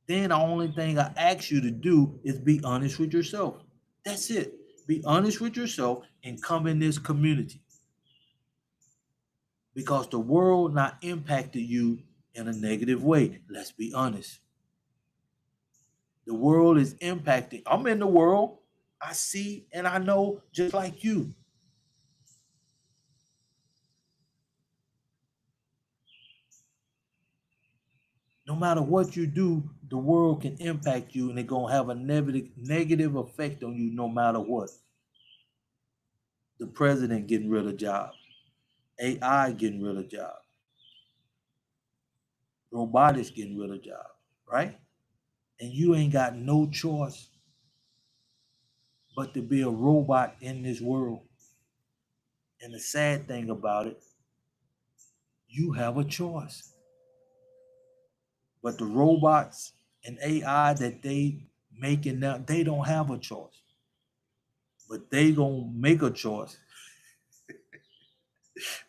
Then the only thing I ask you to do is be honest with yourself. That's it. Be honest with yourself and come in this community. Because the world not impacted you in a negative way. Let's be honest. The world is impacting. I'm in the world. I see and I know just like you. No matter what you do, the world can impact you and it's going to have a negative effect on you no matter what. The president getting rid of jobs. AI getting rid of jobs. Robotics getting rid of jobs, right? And you ain't got no choice but to be a robot in this world. And the sad thing about it, you have a choice. But the robots and AI that they making now, they don't have a choice. But they gonna make a choice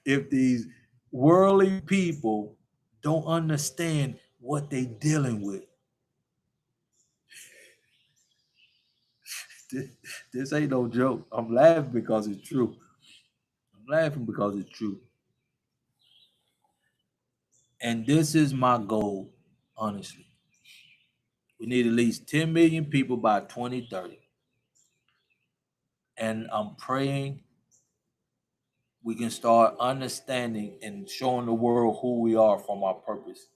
if these worldly people don't understand what they dealing with. This ain't no joke. I'm laughing because it's true. I'm laughing because it's true. And this is my goal, honestly. We need at least 10 million people by 2030. And I'm praying we can start understanding and showing the world who we are from our purpose.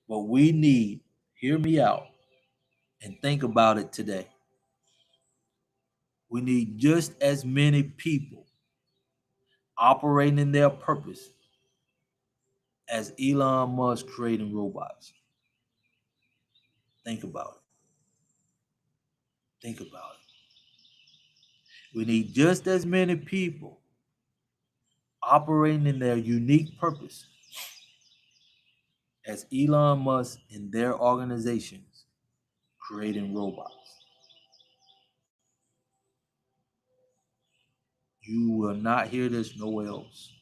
But we need, hear me out, and think about it today. We need just as many people operating in their purpose as Elon Musk creating robots. Think about it. Think about it. We need just as many people operating in their unique purpose as Elon Musk and their organizations creating robots. You will not hear this nowhere else.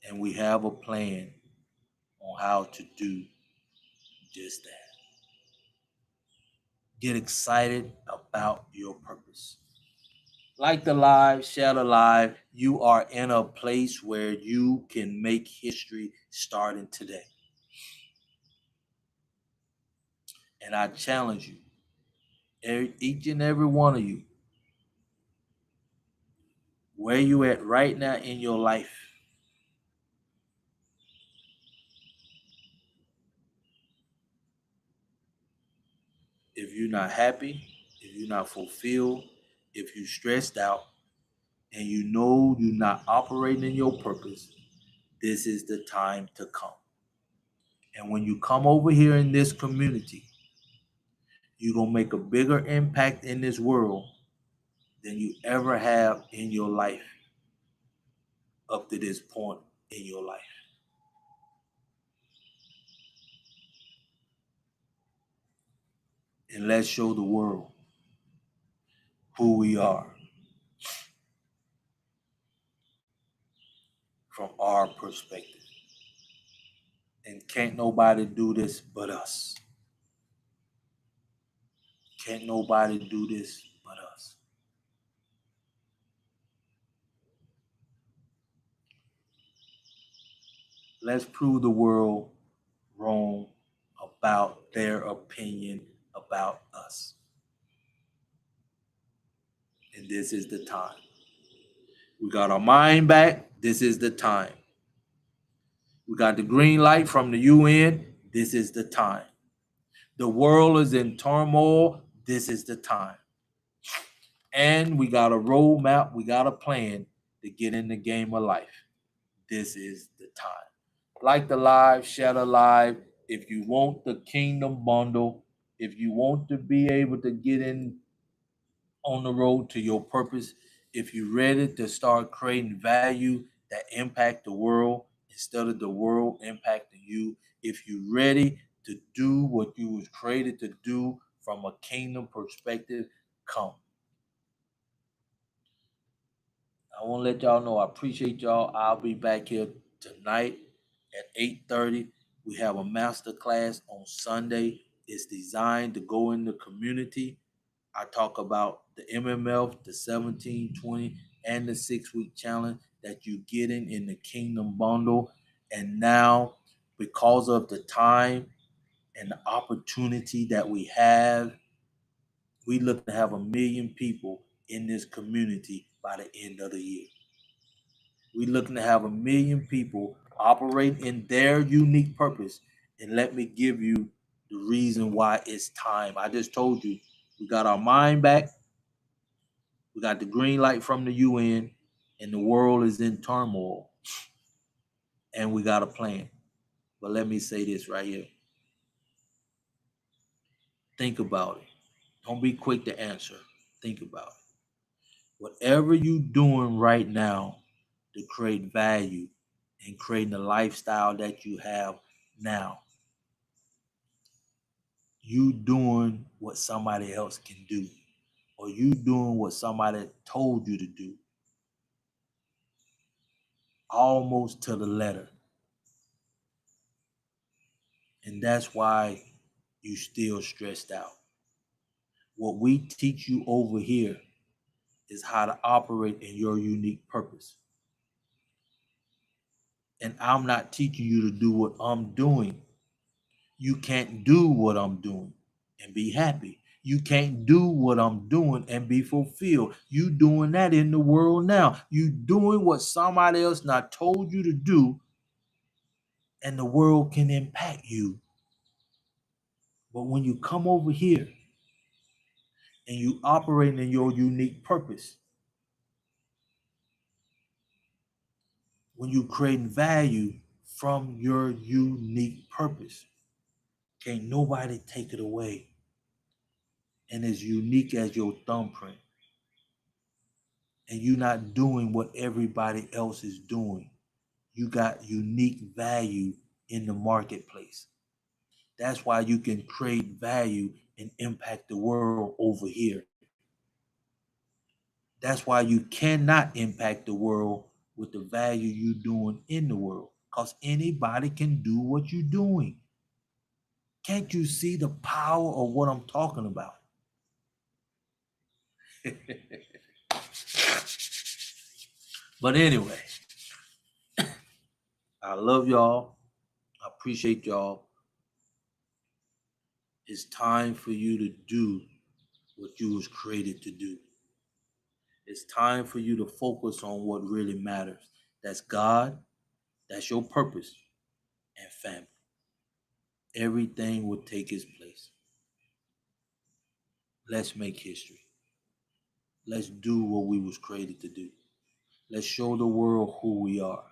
And we have a plan on how to do just that. Get excited about your purpose. Like the live, share the live. You are in a place where you can make history starting today. And I challenge you, each and every one of you, where you at right now in your life. If you're not happy, if you're not fulfilled, if you're stressed out, and you know you're not operating in your purpose, this is the time to come. And when you come over here in this community, you're going to make a bigger impact in this world than you ever have in your life up to this point in your life. And let's show the world who we are from our perspective. And can't nobody do this but us. Can't nobody do this but us. Let's prove the world wrong about their opinion about us. And this is the time. We got our mind back. This is the time. We got the green light from the UN. This is the time. The world is in turmoil. This is the time. And we got a roadmap. We got a plan to get in the game of life. This is the time. Like the live, share the live. If you want the kingdom bundle, if you want to be able to get in on the road to your purpose, if you're ready to start creating value that impact the world instead of the world impacting you, if you're ready to do what you was created to do from a kingdom perspective, come. I want to let y'all know I appreciate y'all. I'll be back here tonight at 8:30. We have a master class on Sunday. It's designed to go in the community. I talk about the MMF, the 1720, and the 6-week challenge that you get in the Kingdom Bundle. And now, because of the time and the opportunity that we have, we look to have 1 million people in this community by the end of the year. We're looking to have 1 million people operate in their unique purpose. And let me give you the reason why it's time. I just told you, we got our mind back. We got the green light from the UN, and the world is in turmoil. And we got a plan. But let me say this right here. Think about it. Don't be quick to answer. Think about it. Whatever you're doing right now to create value and creating the lifestyle that you have now, you doing what somebody else can do, or you doing what somebody told you to do, almost to the letter. And that's why you still stressed out. What we teach you over here is how to operate in your unique purpose. And I'm not teaching you to do what I'm doing. You can't do what I'm doing and be happy. You can't do what I'm doing and be fulfilled. You doing that in the world now. You doing what somebody else not told you to do, and the world can impact you. But when you come over here and you operate in your unique purpose, when you creating value from your unique purpose, can't nobody take it away. And as unique as your thumbprint. And you're not doing what everybody else is doing. You got unique value in the marketplace. That's why you can create value and impact the world over here. That's why you cannot impact the world with the value you're doing in the world, because anybody can do what you're doing. Can't you see the power of what I'm talking about? But anyway, I love y'all. I appreciate y'all. It's time for you to do what you was created to do. It's time for you to focus on what really matters. That's God, that's your purpose, and family. Everything will take its place. Let's make history. Let's do what we was created to do. Let's show the world who we are.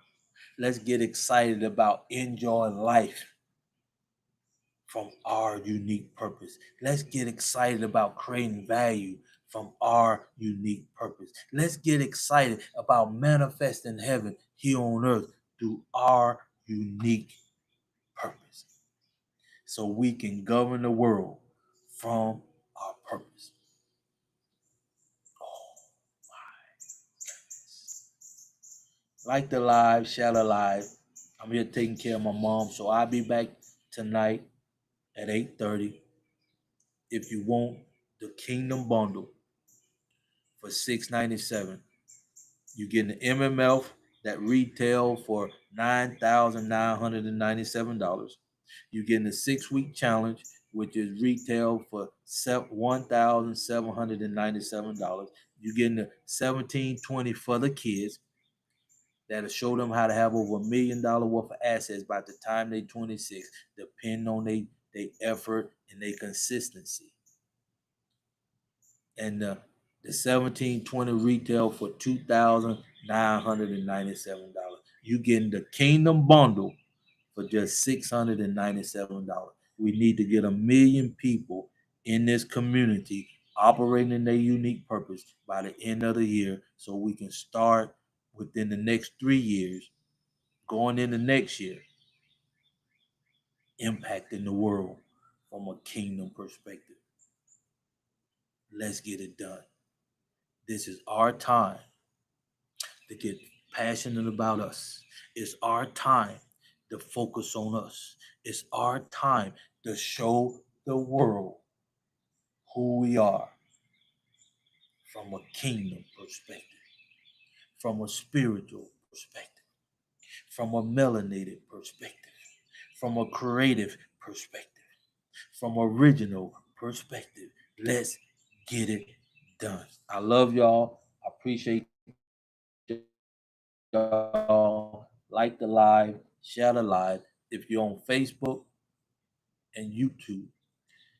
Let's get excited about enjoying life from our unique purpose. Let's get excited about creating value from our unique purpose. Let's get excited about manifesting heaven here on earth through our unique purpose. So we can govern the world from our purpose. Oh my goodness. Like the live, share the live. I'm here taking care of my mom, so I'll be back tonight at 8:30. If you want the Kingdom Bundle for $6.97, you get the MMF, that retail for $9,997. You're getting the 6-week challenge, which is retail for $1,797. You're getting the 1720 for the kids that'll show them how to have over $1 million worth of assets by the time they 26, depending on their effort and their consistency. And the 1720 retail for $2,997. You getting the Kingdom Bundle for just $697. We need to get 1 million people in this community operating in their unique purpose by the end of the year, so we can start within the next 3 years, going into next year, impacting the world from a kingdom perspective. Let's get it done. This is our time to get passionate about us. It's our time to focus on us. It's our time to show the world who we are from a kingdom perspective, from a spiritual perspective, from a melanated perspective, from a creative perspective, from original perspective. Let's get it done. I love y'all. I appreciate y'all. Like the live, share the live. If you're on Facebook and YouTube,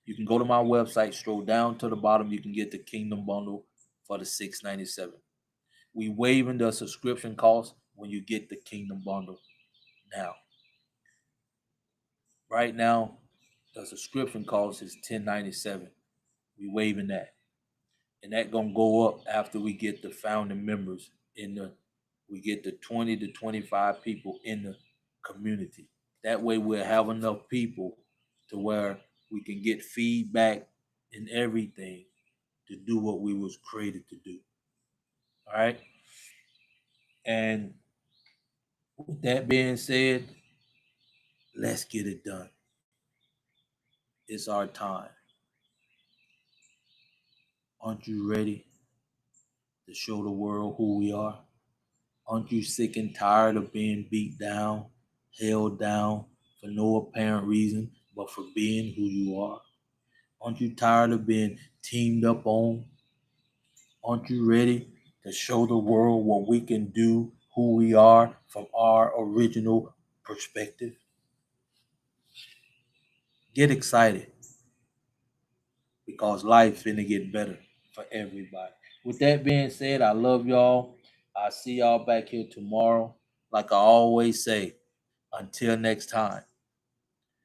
you can go to my website, scroll down to the bottom. You can get the Kingdom Bundle for the $697. We waiving the subscription cost when you get the Kingdom Bundle. Now, right now, the subscription cost is $10.97. We waiving that, and that gonna go up after we get the founding members we get the 20 to 25 people in the community. That way, we'll have enough people to where we can get feedback and everything to do what we was created to do. All right. And with that being said, let's get it done. It's our time. Aren't you ready to show the world who we are? Aren't you sick and tired of being beat down, held down for no apparent reason but for being who you are? Aren't you tired of being teamed up on? Aren't you ready to show the world what we can do, who we are from our original perspective? Get excited, because life finna get better for everybody. With that being said, I love y'all. I'll see y'all back here tomorrow. Like I always say, until next time.